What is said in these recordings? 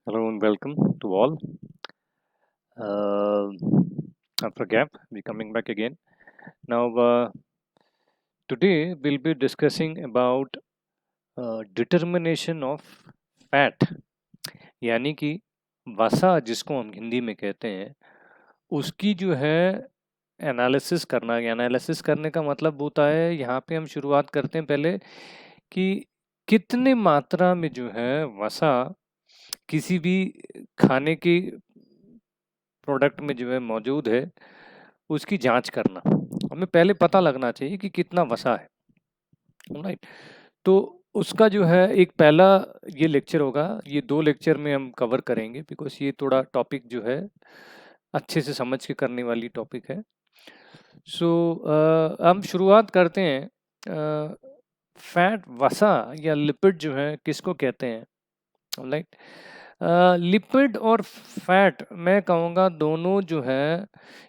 Hello and welcome to all. Uh, After a gap, we're coming back again. Now, today we'll be discussing about determination of fat, यानी कि वसा जिसको हम हिंदी में कहते हैं, उसकी जो है एनालिसिस करना। एनालिसिस करने का मतलब होता है, यहाँ पे हम शुरुआत करते हैं पहले कि कितने मात्रा में जो है वसा किसी भी खाने की प्रोडक्ट में जो है मौजूद है, उसकी जांच करना। हमें पहले पता लगना चाहिए कि कितना वसा है, राइट। तो उसका जो है एक पहला ये लेक्चर होगा, ये 2 लेक्चर में हम कवर करेंगे बिकॉज़ ये थोड़ा टॉपिक जो है अच्छे से समझ के करने वाली टॉपिक है। सो हम शुरुआत करते हैं। फैट वसा या लिपिड जो है किसको कहते हैं, राइट। लिपिड और फैट मैं कहूँगा दोनों जो है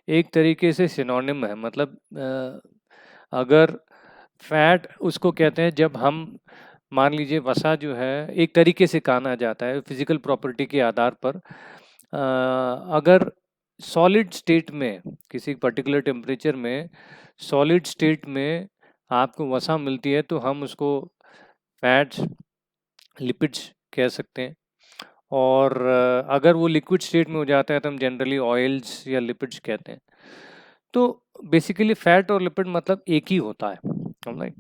एक तरीके से सिनोनिम है। मतलब अगर फैट उसको कहते हैं जब हम मान लीजिए वसा जो है एक तरीके से कहा जाता है फिजिकल प्रॉपर्टी के आधार पर। अगर सॉलिड स्टेट में किसी पर्टिकुलर टेम्परेचर में सॉलिड स्टेट में आपको वसा मिलती है तो हम उसको फैट्स लिपिड्स कह सकते हैं। और अगर वो लिक्विड स्टेट में हो जाता है तो हम जनरली ऑयल्स या लिपिड्स कहते हैं। तो बेसिकली फैट और लिपिड मतलब एक ही होता है, राइट।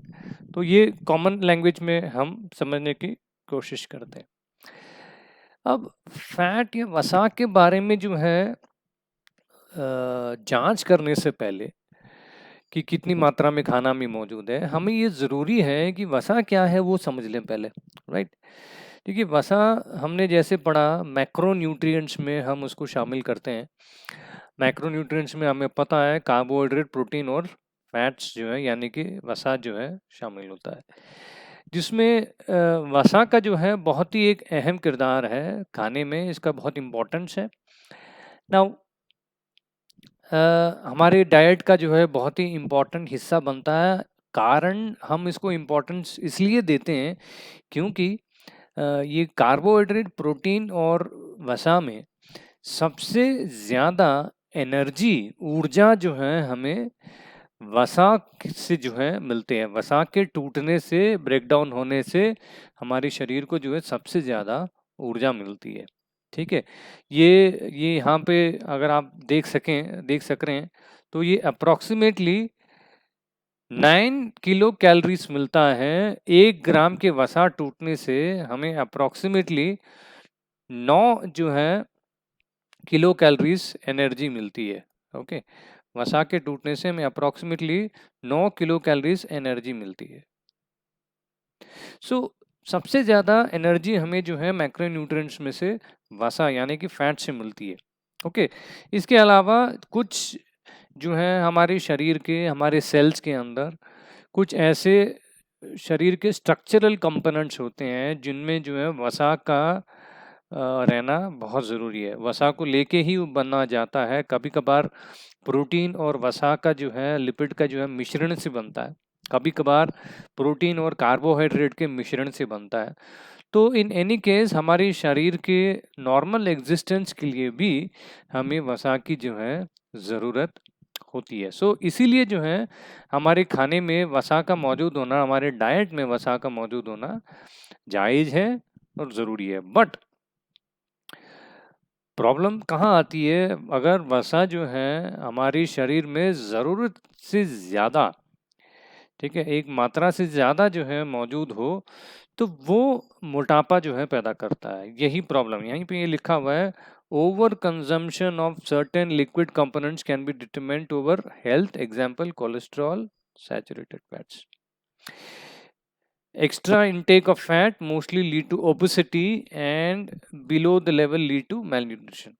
तो ये कॉमन लैंग्वेज में हम समझने की कोशिश करते हैं। अब फैट या वसा के बारे में जो है जांच करने से पहले कि कितनी मात्रा में खाना में मौजूद है, हमें ये ज़रूरी है कि वसा क्या है वो समझ लें पहले, राइट। देखिए वसा हमने जैसे पढ़ा मैक्रो न्यूट्रिएंट्स में हम उसको शामिल करते हैं। मैक्रो न्यूट्रिएंट्स में हमें पता है कार्बोहाइड्रेट, प्रोटीन और फैट्स जो है यानी कि वसा जो है शामिल होता है, जिसमें वसा का जो है बहुत ही एक अहम किरदार है खाने में, इसका बहुत इम्पोर्टेंस है। नाउ हमारे डाइट का जो है बहुत ही इम्पोर्टेंट हिस्सा बनता है। कारण हम इसको इम्पोर्टेंस इसलिए देते हैं क्योंकि ये कार्बोहाइड्रेट, प्रोटीन और वसा में सबसे ज़्यादा एनर्जी, ऊर्जा जो है हमें वसा से जो है मिलते हैं। वसा के टूटने से, ब्रेकडाउन होने से हमारे शरीर को जो है सबसे ज़्यादा ऊर्जा मिलती है, ठीक है। ये यहाँ पे अगर आप देख सक रहे हैं तो ये अप्रॉक्सीमेटली 9 किलो कैलोरीज मिलता है। 1 ग्राम के वसा टूटने से हमें अप्रॉक्सीमेटली 9 जो है किलो कैलोरीज एनर्जी मिलती है, ओके। वसा के टूटने से हमें अप्रॉक्सीमेटली 9 किलो कैलोरीज एनर्जी मिलती है। सो सबसे ज़्यादा एनर्जी हमें जो है मैक्रोन्यूट्रिएंट्स में से वसा यानी कि फैट से मिलती है, ओके। इसके अलावा कुछ जो है हमारे शरीर के, हमारे सेल्स के अंदर कुछ ऐसे शरीर के स्ट्रक्चरल कंपोनेंट्स होते हैं जिनमें जो है वसा का रहना बहुत ज़रूरी है। वसा को लेके ही वो बना जाता है। कभी कभार प्रोटीन और वसा का जो है, लिपिड का जो है मिश्रण से बनता है, कभी कभार प्रोटीन और कार्बोहाइड्रेट के मिश्रण से बनता है। तो इन एनी केस हमारे शरीर के नॉर्मल एग्जिस्टेंस के लिए भी हमें वसा की जो है ज़रूरत होती है। सो इसीलिए जो है हमारे खाने में वसा का मौजूद होना, हमारे डाइट में वसा का मौजूद होना जायज़ है और ज़रूरी है। बट प्रॉब्लम कहाँ आती है, अगर वसा जो है हमारे शरीर में ज़रूरत से ज़्यादा, ठीक है, एक मात्रा से ज़्यादा जो है मौजूद हो तो वो मोटापा जो है पैदा करता है। यही प्रॉब्लम यहीं पे ये लिखा हुआ है, over consumption of certain liquid components can be determined over health, example cholesterol, saturated fats. Extra intake of fat mostly lead to obesity and below the level lead to malnutrition.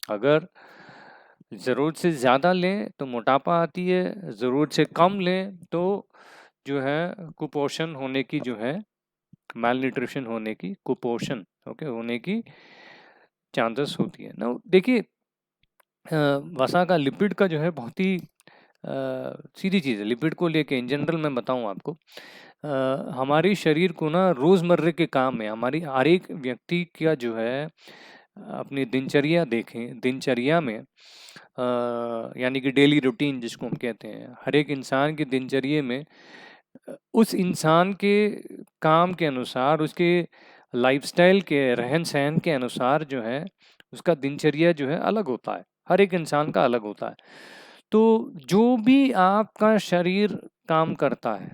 अगर ज़रूरत से ज़्यादा लें तो मोटापा आती है, ज़रूरत से कम लें तो जो है कुपोषण होने की जो है, malnutrition होने की, कुपोषण ओके होने की चांसेस होती है ना। देखिए वसा का, लिपिड का जो है बहुत ही सीधी चीज़ है। लिपिड को लेके इन जनरल मैं बताऊं आपको, हमारी शरीर को ना रोज़मर्रे के काम में हमारी हर एक व्यक्ति का जो है अपनी दिनचर्या देखें, दिनचर्या में यानी कि डेली रूटीन जिसको हम कहते हैं, हर एक इंसान की दिनचर्या में उस इंसान के काम के अनुसार, उसके लाइफ़स्टाइल के, रहन-सहन के अनुसार जो है, उसका दिनचर्या जो है अलग होता है। हर एक इंसान का अलग होता है। तो जो भी आपका शरीर काम करता है,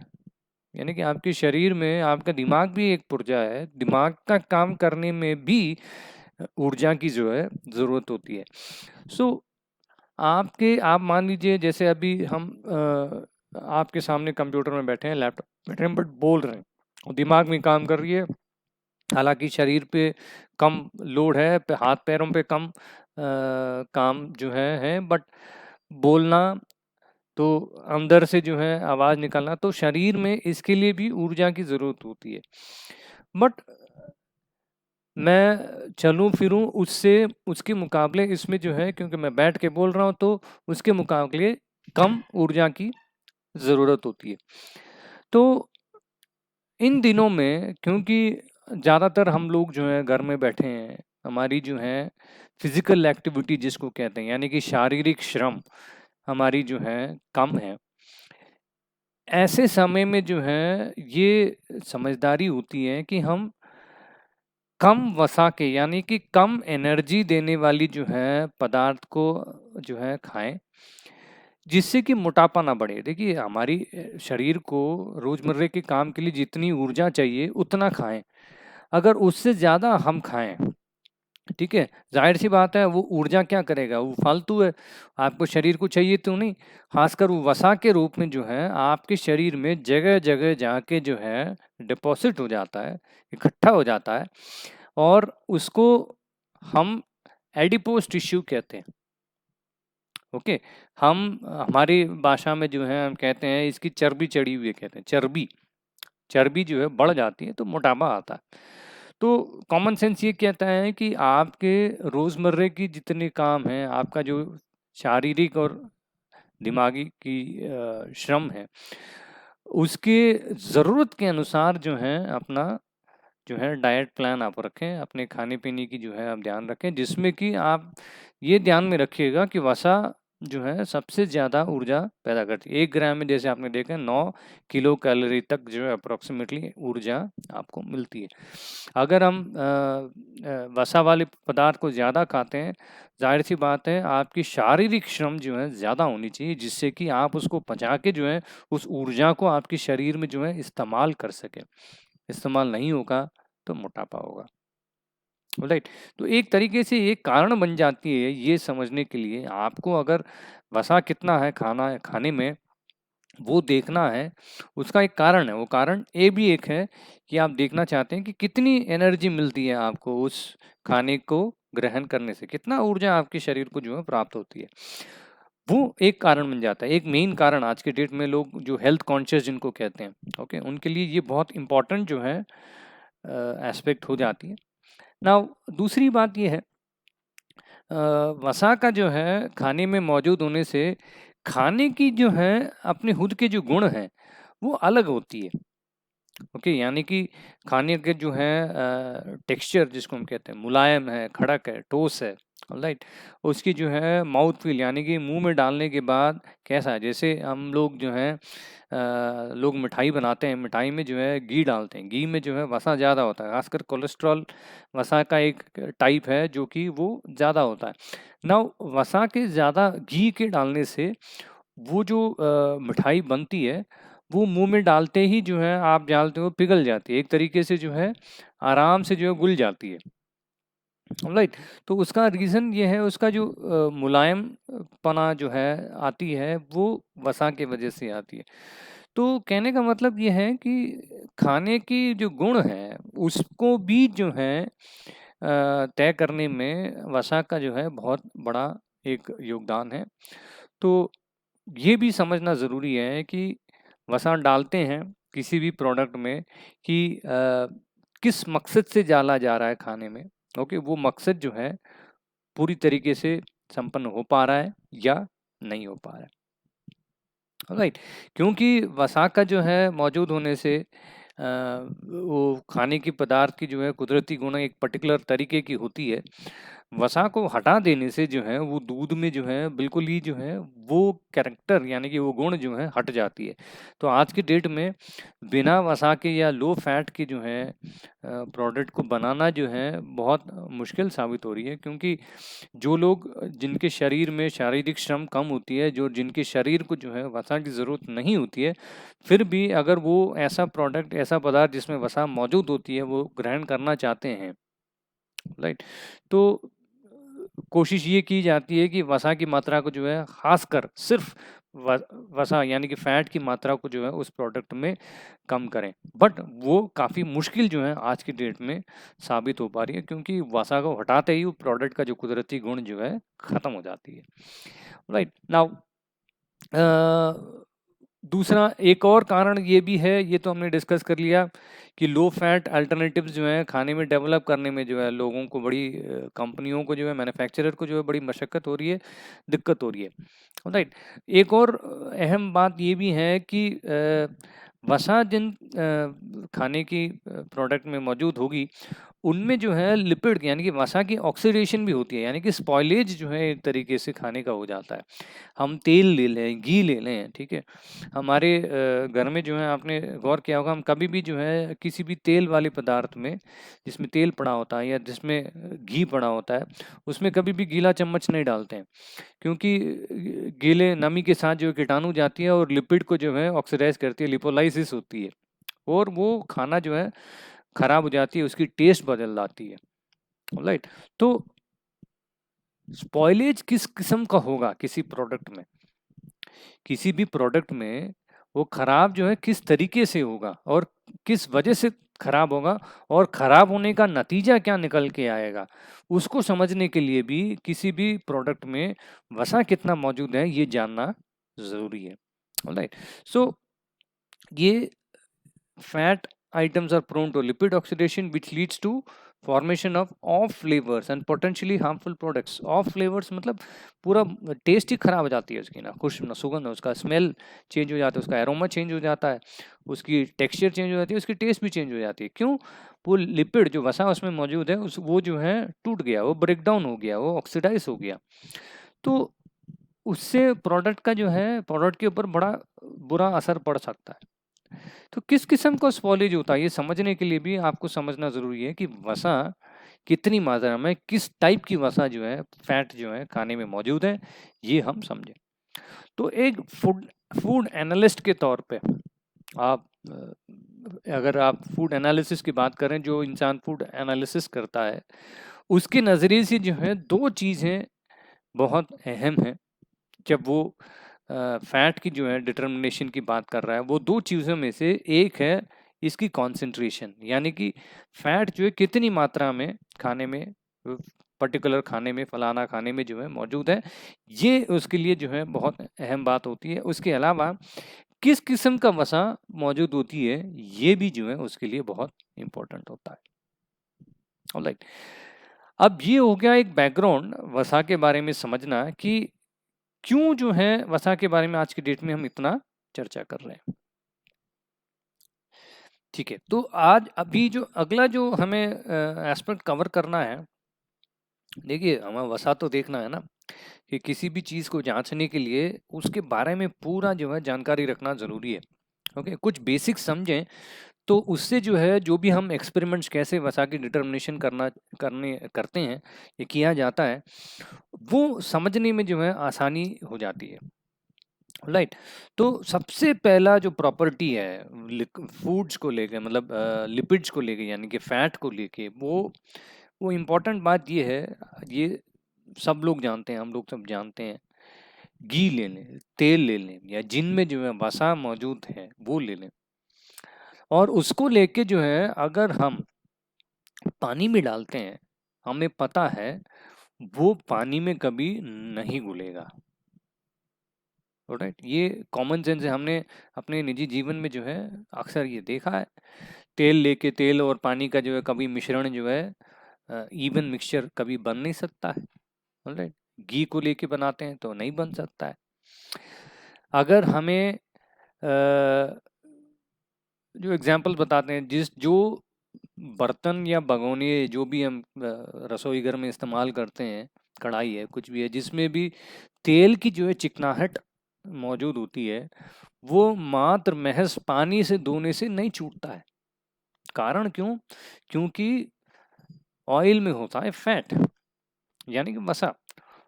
यानी कि आपके शरीर में आपका दिमाग भी एक पुर्जा है, दिमाग का काम करने में भी ऊर्जा की जो है ज़रूरत होती है। सो आप मान लीजिए जैसे अभी हम आपके सामने कंप्यूटर में बैठे हैं, लैपटॉप में बैठे हैं बट बोल रहे हैं, और दिमाग में काम कर रही है। हालाँकि शरीर पे कम लोड है, हाथ पैरों पे कम काम जो है बट बोलना तो अंदर से जो है आवाज़ निकालना, तो शरीर में इसके लिए भी ऊर्जा की ज़रूरत होती है। बट मैं चलूँ-फिरूँ उससे उसके मुकाबले इसमें जो है, क्योंकि मैं बैठ के बोल रहा हूँ तो उसके मुकाबले कम ऊर्जा की ज़रूरत होती है। तो इन दिनों में क्योंकि ज़्यादातर हम लोग जो हैं घर में बैठे हैं, हमारी जो है फ़िज़िकल एक्टिविटी जिसको कहते हैं, यानी कि शारीरिक श्रम हमारी जो है कम है। ऐसे समय में जो है ये समझदारी होती है कि हम कम वसा के, यानी कि कम एनर्जी देने वाली जो है पदार्थ को जो है खाएँ, जिससे कि मोटापा ना बढ़े। देखिए हमारी शरीर को रोज़मर्रे के काम के लिए जितनी ऊर्जा चाहिए उतना खाएँ। अगर उससे ज़्यादा हम खाएँ, ठीक है, ज़ाहिर-सी बात है वो ऊर्जा क्या करेगा, वो फालतू है, आपको शरीर को चाहिए तो नहीं। ख़ासकर वो वसा के रूप में जो है आपके शरीर में जगह-जगह जाके जो है डिपॉज़िट हो जाता है, इकट्ठा हो जाता है, और उसको हम एडिपोज़ टिश्यू कहते हैं। ओके, हम हमारी भाषा में जो है हम कहते हैं इसकी चर्बी चढ़ी हुई है, कहते हैं चर्बी। चर्बी जो है बढ़ जाती है तो मोटापा आता है। तो कॉमन सेंस ये कहता है कि आपके रोज़मर्रे की जितने काम हैं, आपका जो शारीरिक और दिमागी की श्रम है, उसके ज़रूरत के अनुसार जो है अपना जो है डाइट प्लान आप रखें, अपने खाने-पीने की जो है आप ध्यान रखें, जिसमें कि आप ये ध्यान में रखिएगा कि वसा जो है सबसे ज़्यादा ऊर्जा पैदा करती है। 1 ग्राम में जैसे आपने देखा 9 किलो कैलोरी तक जो है अप्रॉक्सिमेटली ऊर्जा आपको मिलती है। अगर हम वसा वाले पदार्थ को ज़्यादा खाते हैं, ज़ाहिर-सी बात है आपकी शारीरिक श्रम जो है ज़्यादा होनी चाहिए, जिससे कि आप उसको पचा के जो है उस ऊर्जा को आपके शरीर में जो है इस्तेमाल कर सकें। इस्तेमाल नहीं होगा तो मोटापा होगा, राइट। तो एक तरीके से ये कारण बन जाती है ये समझने के लिए, आपको अगर वसा कितना है खाना है खाने में वो देखना है, उसका एक कारण है। वो कारण ये भी एक है कि आप देखना चाहते हैं कि कितनी एनर्जी मिलती है आपको उस खाने को ग्रहण करने से, कितना ऊर्जा आपके शरीर को जो है प्राप्त होती है। वो एक कारण बन जाता है, एक मेन कारण आज के डेट में लोग जो हेल्थ कॉन्शियस जिनको कहते हैं, ओके, उनके लिए ये बहुत इम्पोर्टेंट जो है एस्पेक्ट हो जाती है। नाउ दूसरी बात ये है, वसा का जो है खाने में मौजूद होने से खाने की जो है अपने खुद के जो गुण हैं वो अलग होती है। ओके, यानी कि खाने के जो है टेक्सचर जिसको हम कहते हैं मुलायम है, खड़क है, ठोस है, राइट। उसकी जो है माउथ फील, यानी कि मुंह में डालने के बाद कैसा है, जैसे हम लोग जो है लोग मिठाई बनाते हैं, मिठाई में जो है घी डालते हैं, घी में जो है वसा ज़्यादा होता है, खासकर कोलेस्ट्रॉल वसा का एक टाइप है जो कि वो ज़्यादा होता है ना। वसा के ज़्यादा घी के डालने से वो जो मिठाई बनती है वो मुंह में डालते ही जो है आप जानते हो पिघल जाती है, एक तरीके से जो है आराम से जो है घुल जाती है, राइट। तो उसका रीज़न ये है, उसका जो मुलायम पना जो है आती है वो वसा के वजह से आती है। तो कहने का मतलब ये है कि खाने की जो गुण है उसको भी जो है तय करने में वसा का जो है बहुत बड़ा एक योगदान है। तो ये भी समझना ज़रूरी है कि वसा डालते हैं किसी भी प्रोडक्ट में कि किस मकसद से डाला जा रहा है खाने में, ओके, वो मकसद जो है पूरी तरीके से संपन्न हो पा रहा है या नहीं हो पा रहा है। राइट, क्योंकि वसा का जो है मौजूद होने से वो खाने की पदार्थ की जो है कुदरती गुण एक पर्टिकुलर तरीके की होती है। वसा को हटा देने से जो है वो दूध में जो है बिल्कुल ही जो है वो कैरेक्टर यानी कि वो गुण जो है हट जाती है। तो आज की डेट में बिना वसा के या लो फैट के जो है प्रोडक्ट को बनाना जो है बहुत मुश्किल साबित हो रही है, क्योंकि जो लोग जिनके शरीर में शारीरिक श्रम कम होती है, जो जिनके शरीर को जो है वसा की ज़रूरत नहीं होती है, फिर भी अगर वो ऐसा प्रोडक्ट, ऐसा पदार्थ जिसमें वसा मौजूद होती है वो ग्रहण करना चाहते हैं, राइट, तो कोशिश ये की जाती है कि वसा की मात्रा को जो है खासकर सिर्फ वसा यानी कि फैट की मात्रा को जो है उस प्रोडक्ट में कम करें। बट वो काफ़ी मुश्किल जो है आज की डेट में साबित हो पा रही है, क्योंकि वसा को हटाते ही वो प्रोडक्ट का जो कुदरती गुण जो है ख़त्म हो जाती है। राइट नाउ दूसरा एक और कारण ये भी है, ये तो हमने डिस्कस कर लिया कि लो फैट अल्टरनेटिव्स जो है खाने में डेवलप करने में जो है लोगों को बड़ी कंपनियों को जो है मैन्युफैक्चरर को जो है बड़ी मशक्क़त हो रही है, दिक्कत हो रही है। राइट, एक और अहम बात ये भी है कि वसा जिन खाने की प्रोडक्ट में मौजूद होगी उनमें जो है लिपिड यानी कि वसा की ऑक्सीडेशन भी होती है, यानी कि स्पॉइलेज जो है एक तरीके से खाने का हो जाता है। हम तेल ले लें, घी ले लें, ठीक है, हमारे घर में जो है आपने गौर किया होगा, हम कभी भी जो है किसी भी तेल वाले पदार्थ में जिसमें तेल पड़ा होता है या जिसमें घी पड़ा होता है उसमें कभी भी गीला चम्मच नहीं डालते हैं, क्योंकि गीले नमी के साथ जो कीटाणु जाती है और लिपिड को जो है ऑक्सीडाइज करती है, लिपोलाइसिस होती है, और वो खाना जो है खराब हो जाती है, उसकी टेस्ट बदल जाती है। राइट, तो स्पॉइलेज किस किस्म का होगा किसी प्रोडक्ट में, किसी भी प्रोडक्ट में वो खराब जो है किस तरीके से होगा और किस वजह से खराब होगा और खराब होने का नतीजा क्या निकल के आएगा, उसको समझने के लिए भी किसी भी प्रोडक्ट में वसा कितना मौजूद है ये जानना जरूरी है। ऑलराइट, सो ये fat items are prone to lipid oxidation which leads to formation of off flavors and potentially harmful products। off flavors मतलब पूरा टेस्ट ही खराब हो जाती है उसकी, ना खुश ना सुगंध, उसका स्मेल चेंज हो जाता है, उसका एरोमा चेंज हो जाता है, उसकी टेक्सचर चेंज हो जाती है, उसकी टेस्ट भी चेंज हो जाती है। क्यों? वो लिपिड जो वसा उसमें मौजूद है उस वो जो है टूट गया, वो ब्रेक डाउन हो गया, वो ऑक्सीडाइज हो गया, तो उससे प्रोडक्ट का जो है प्रोडक्ट के ऊपर बड़ा बुरा असर पड़ सकता है। तो किस किस्म का स्पॉइलेज होता है ये समझने के लिए भी आपको समझना जरूरी है कि वसा कितनी मात्रा में, किस टाइप की वसा जो है फैट जो है खाने में मौजूद है, ये हम समझें। तो एक फूड फूड एनालिस्ट के तौर पे आप अगर आप फूड एनालिसिस की बात करें, जो इंसान फूड एनालिसिस करता है उसके नज़रिए से जो है दो चीज़ें बहुत अहम हैं जब वो फैट की जो है डिटर्मिनेशन की बात कर रहा है। वो दो चीज़ों में से एक है इसकी कॉन्सेंट्रेशन, यानी कि फैट जो है कितनी मात्रा में खाने में, पर्टिकुलर खाने में, फलाना खाने में जो है मौजूद है, ये उसके लिए जो है बहुत अहम बात होती है। उसके अलावा किस किस्म का वसा मौजूद होती है ये भी जो है उसके लिए बहुत इंपॉर्टेंट होता है। ऑलराइट, अब ये हो गया एक बैकग्राउंड वसा के बारे में समझना कि क्यों जो है वसा के बारे में आज की डेट में हम इतना चर्चा कर रहे हैं। ठीक है, तो आज अभी जो अगला जो हमें एस्पेक्ट कवर करना है, देखिए हमें वसा तो देखना है ना कि किसी भी चीज़ को जांचने के लिए उसके बारे में पूरा जो है जानकारी रखना ज़रूरी है। ओके, कुछ बेसिक समझें तो उससे जो है जो भी हम एक्सपेरिमेंट्स कैसे वसा की डिटर्मिनेशन करते हैं, ये किया जाता है, वो समझने में जो है आसानी हो जाती है। राइट, तो सबसे पहला जो प्रॉपर्टी है फूड्स को लेके, मतलब लिपिड्स को लेके यानी कि फैट को लेके, वो इम्पोर्टेंट बात ये है, ये सब लोग जानते हैं, हम लोग सब जानते हैं, घी ले लें, तेल ले लें या जिनमें जो है वसा मौजूद है वो ले लें, और उसको लेके जो है अगर हम पानी में डालते हैं, हमें पता है वो पानी में कभी नहीं घुलेगा। राइट, ये कॉमन सेंस है, हमने अपने निजी जीवन में जो है अक्सर ये देखा है। तेल लेके, तेल और पानी का जो है कभी मिश्रण जो है इवन मिक्सचर कभी बन नहीं सकता है। राइट, घी को लेके बनाते हैं तो नहीं बन सकता है। अगर हमें जो एग्जाम्पल बताते हैं, जो बर्तन या भगोने जो भी हम रसोई घर में इस्तेमाल करते हैं, कढ़ाई है, कुछ भी है, जिसमें भी तेल की जो है चिकनाहट मौजूद होती है, वो मात्र महज पानी से धोने से नहीं छूटता है। कारण क्यों? क्योंकि ऑयल में होता है फैट, यानी कि वसा,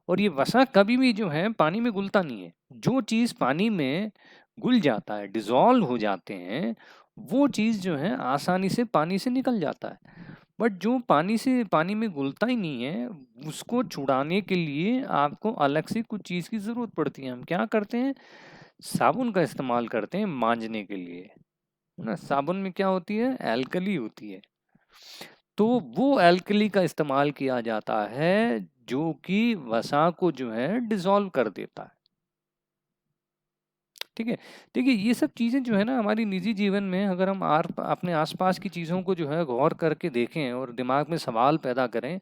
और ये वसा कभी भी जो है पानी में घुलता नहीं है। जो चीज़ पानी में घुल जाता है, डिसॉल्व हो जाते हैं, वो चीज़ जो है आसानी से पानी से निकल जाता है। बट जो पानी में घुलता ही नहीं है, उसको छुड़ाने के लिए आपको अलग से कुछ चीज़ की ज़रूरत पड़ती है। हम क्या करते हैं? साबुन का इस्तेमाल करते हैं मांजने के लिए, है ना? साबुन में क्या होती है? एल्कली होती है। तो वो एल्कली का इस्तेमाल किया जाता है जो कि वसा को जो है डिसॉल्व कर देता है। ठीक है? देखिए, ये सब चीज़ें जो है ना हमारी निजी जीवन में, अगर हम अपने आसपास की चीज़ों को जो है गौर करके देखें और दिमाग में सवाल पैदा करें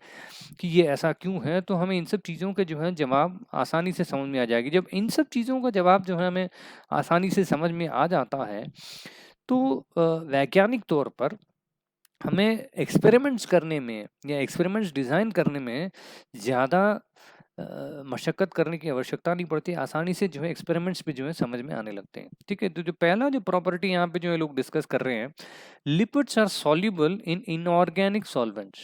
कि ये ऐसा क्यों है, तो हमें इन सब चीज़ों के जो है जवाब आसानी से समझ में आ जाएगी। जब इन सब चीज़ों का जवाब जो है हमें आसानी से समझ में आ जाता है, तो वैज्ञानिक तौर पर हमें एक्सपेरिमेंट्स करने में या एक्सपेरिमेंट्स डिज़ाइन करने में ज़्यादा मशक्कत करने की आवश्यकता नहीं पड़ती। आसानी से जो है एक्सपेरिमेंट्स भी जो है समझ में आने लगते हैं। ठीक है? तो जो पहला जो प्रॉपर्टी यहाँ पे जो है लोग डिस्कस कर रहे हैं, lipids are soluble in inorganic solvents.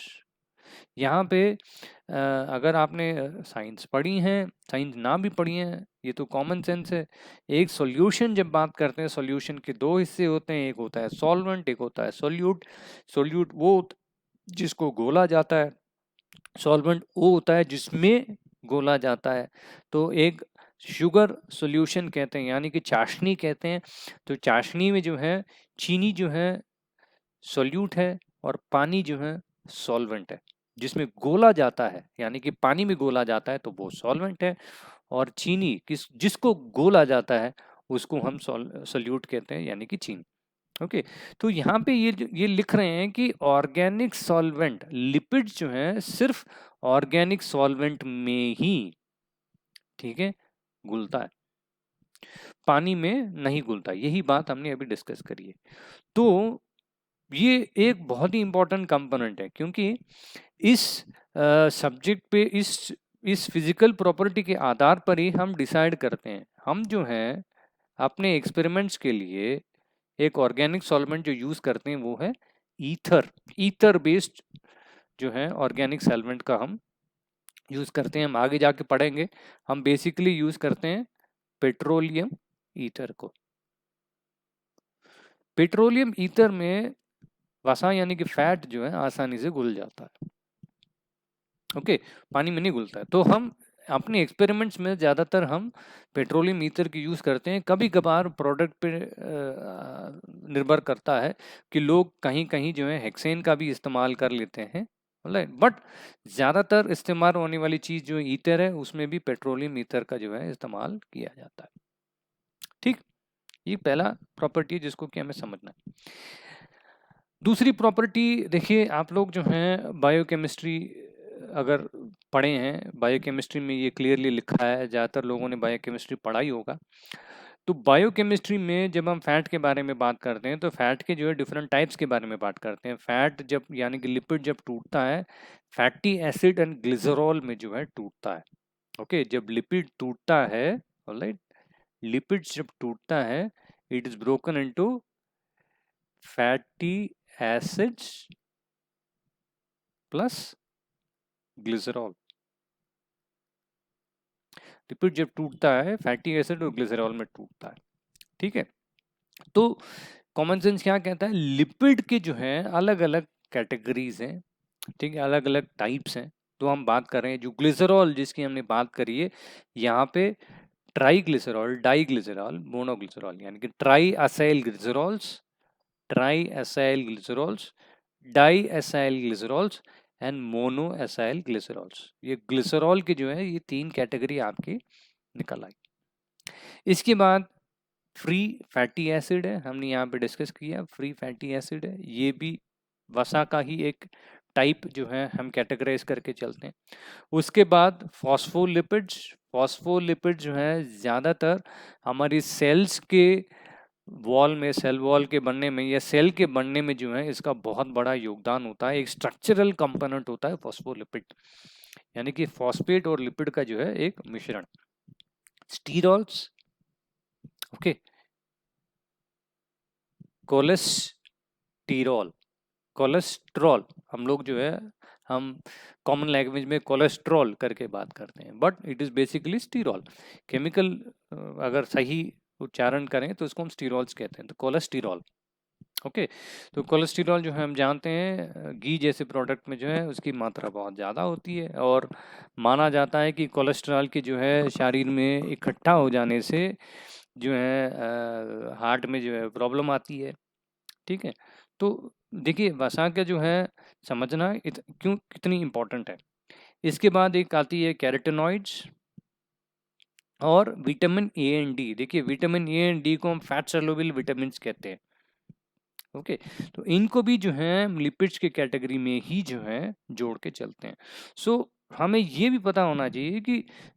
यहाँ पे अगर आपने साइंस पढ़ी है, साइंस ना भी पढ़ी है, ये तो कॉमन सेंस है। एक सॉल्यूशन जब बात करते हैं, सॉल्यूशन के दो हिस्से होते हैं, एक होता है सॉल्वेंट, एक होता है सोल्यूट। सोल्यूट वो जिसको घोला जाता है, सॉल्वेंट वो होता है जिसमें घोला जाता है। तो एक शुगर सॉल्यूशन कहते हैं, यानी कि चाशनी कहते हैं। तो चाशनी में जो है चीनी जो है सॉल्यूट है, और पानी जो है सॉल्वेंट है। जिसमें घोला जाता है, यानी कि पानी में घोला जाता है, तो वो सॉल्वेंट है। और चीनी जिसको घोला जाता है उसको हम सॉल्यूट कहते हैं, यानी कि चीनी। ओके, तो यहाँ पे ये लिख रहे हैं कि ऑर्गेनिक सॉल्वेंट लिपिड जो है सिर्फ ऑर्गेनिक सॉल्वेंट में ही, ठीक है, घुलता है, पानी में नहीं घुलता। यही बात हमने अभी डिस्कस करी है। तो ये एक बहुत ही इंपॉर्टेंट कंपोनेंट है, क्योंकि इस सब्जेक्ट पे इस फिजिकल प्रॉपर्टी के आधार पर ही हम डिसाइड करते हैं। हम जो है अपने एक्सपेरिमेंट्स के लिए एक ऑर्गेनिक सॉल्वेंट जो यूज करते हैं वो है ईथर। ईथर बेस्ड जो है ऑर्गेनिक सॉल्वेंट का हम यूज करते हैं। हम आगे जाके पढ़ेंगे। हम बेसिकली यूज करते हैं पेट्रोलियम ईथर को। पेट्रोलियम ईथर में वसा यानी कि फैट जो है आसानी से घुल जाता है। ओके, पानी में नहीं घुलता है। तो हम अपने एक्सपेरिमेंट्स में ज़्यादातर हम पेट्रोलियम ईथर की यूज़ करते हैं। कभी कभार प्रोडक्ट पे निर्भर करता है कि लोग कहीं कहीं जो है हेक्सेन का भी इस्तेमाल कर लेते हैं, राइट। बट ज़्यादातर इस्तेमाल होने वाली चीज़ जो ईथर है उसमें भी पेट्रोलियम ईथर का जो है इस्तेमाल किया जाता है। ठीक, ये पहला प्रॉपर्टी जिसको कि हमें समझना है। दूसरी प्रॉपर्टी देखिए, आप लोग जो हैं बायोकेमिस्ट्री अगर पढ़े हैं, बायोकेमिस्ट्री में ये क्लियरली लिखा है, ज़्यादातर लोगों ने बायोकेमिस्ट्री पढ़ा ही होगा। तो बायोकेमिस्ट्री में जब हम फैट के बारे में बात करते हैं, तो फैट के जो है डिफरेंट टाइप्स के बारे में बात करते हैं। फैट जब यानी कि लिपिड जब टूटता है, फैटी एसिड एंड ग्लिसरॉल में जो है टूटता है। ओके, जब लिपिड टूटता है, ऑलराइट, लिपिड जब टूटता है, it is broken into fatty acids plus glycerol. Lipid जब टूटता है फैटी एसिड और ग्लिसरॉल में टूटता है। ठीक है, तो कॉमन सेंस क्या कहता है? लिपिड के जो है अलग अलग कैटेगरीज हैं, ठीक है, अलग अलग टाइप्स हैं। तो हम बात कर रहे हैं जो ग्लिसरॉल जिसकी हमने बात करी है यहाँ पे, ट्राईग्लिसरॉल, डाईग्लिसरॉल, मोनोग्लिसरॉल, यानी कि triacylglycerols, triacylglycerols, diacylglycerols and monoacylglycerols. ये ग्लिसरॉल की जो है ये 3 कैटेगरी आपकी निकल आई। इसके बाद फ्री फैटी एसिड है, हमने यहाँ पे डिस्कस किया, फ्री फैटी एसिड है, ये भी वसा का ही एक टाइप जो है हम कैटेगराइज करके चलते हैं। उसके बाद फॉस्फोलिपिड जो है ज़्यादातर हमारी सेल्स के वॉल में, सेल वॉल के बनने में या सेल के बनने में जो है इसका बहुत बड़ा योगदान होता है। एक स्ट्रक्चरल कंपोनेंट होता है फॉस्फोलिपिड, यानी कि फॉस्फेट और लिपिड का जो है एक मिश्रण। स्टीरॉल्स, ओके, कोलेस्टीरॉल, कोलेस्ट्रॉल हम लोग जो है हम कॉमन लैंग्वेज में कोलेस्ट्रॉल करके बात करते हैं, but it is basically स्टीरॉल। Chemical अगर सही उच्चारण करें तो इसको हम स्टीरॉल्स कहते हैं, तो कोलेस्टीरॉल, ओके। तो कोलेस्ट्रॉल जो है हम जानते हैं घी जैसे प्रोडक्ट में जो है उसकी मात्रा बहुत ज़्यादा होती है, और माना जाता है कि कोलेस्ट्रॉल की जो है शरीर में इकट्ठा हो जाने से जो है हार्ट में जो है प्रॉब्लम आती है, ठीक है। तो देखिए वसा का जो है समझना क्यों कितनी इम्पोर्टेंट है। इसके बाद एक आती है कैरोटेनॉइड्स और विटामिन ए एंड डी। देखिए विटामिन ए एंड डी को हम फैट सोल्यूबल विटामिन कहते हैं, ओके। तो इनको भी जो है लिपिड्स के कैटेगरी में ही जो है जोड़ के चलते हैं। सो हमें ये भी पता होना चाहिए कि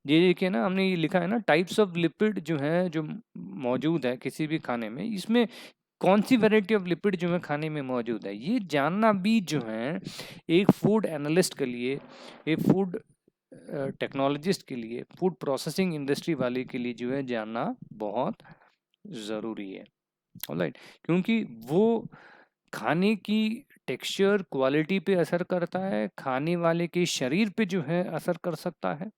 ये देखिए ना, हमने ये लिखा है ना टाइप्स ऑफ लिपिड जो है जो मौजूद है किसी भी खाने में, इसमें कौन सी वैरायटी ऑफ लिपिड जो है खाने में मौजूद है, ये जानना भी जो है एक फूड एनालिस्ट के लिए, एक फूड टेक्नोलॉजिस्ट के लिए, फूड प्रोसेसिंग इंडस्ट्री वाले के लिए जो है जानना बहुत ज़रूरी है, ऑलराइट। क्योंकि वो खाने की टेक्सचर क्वालिटी पे असर करता है, खाने वाले के शरीर पे जो है असर कर सकता है,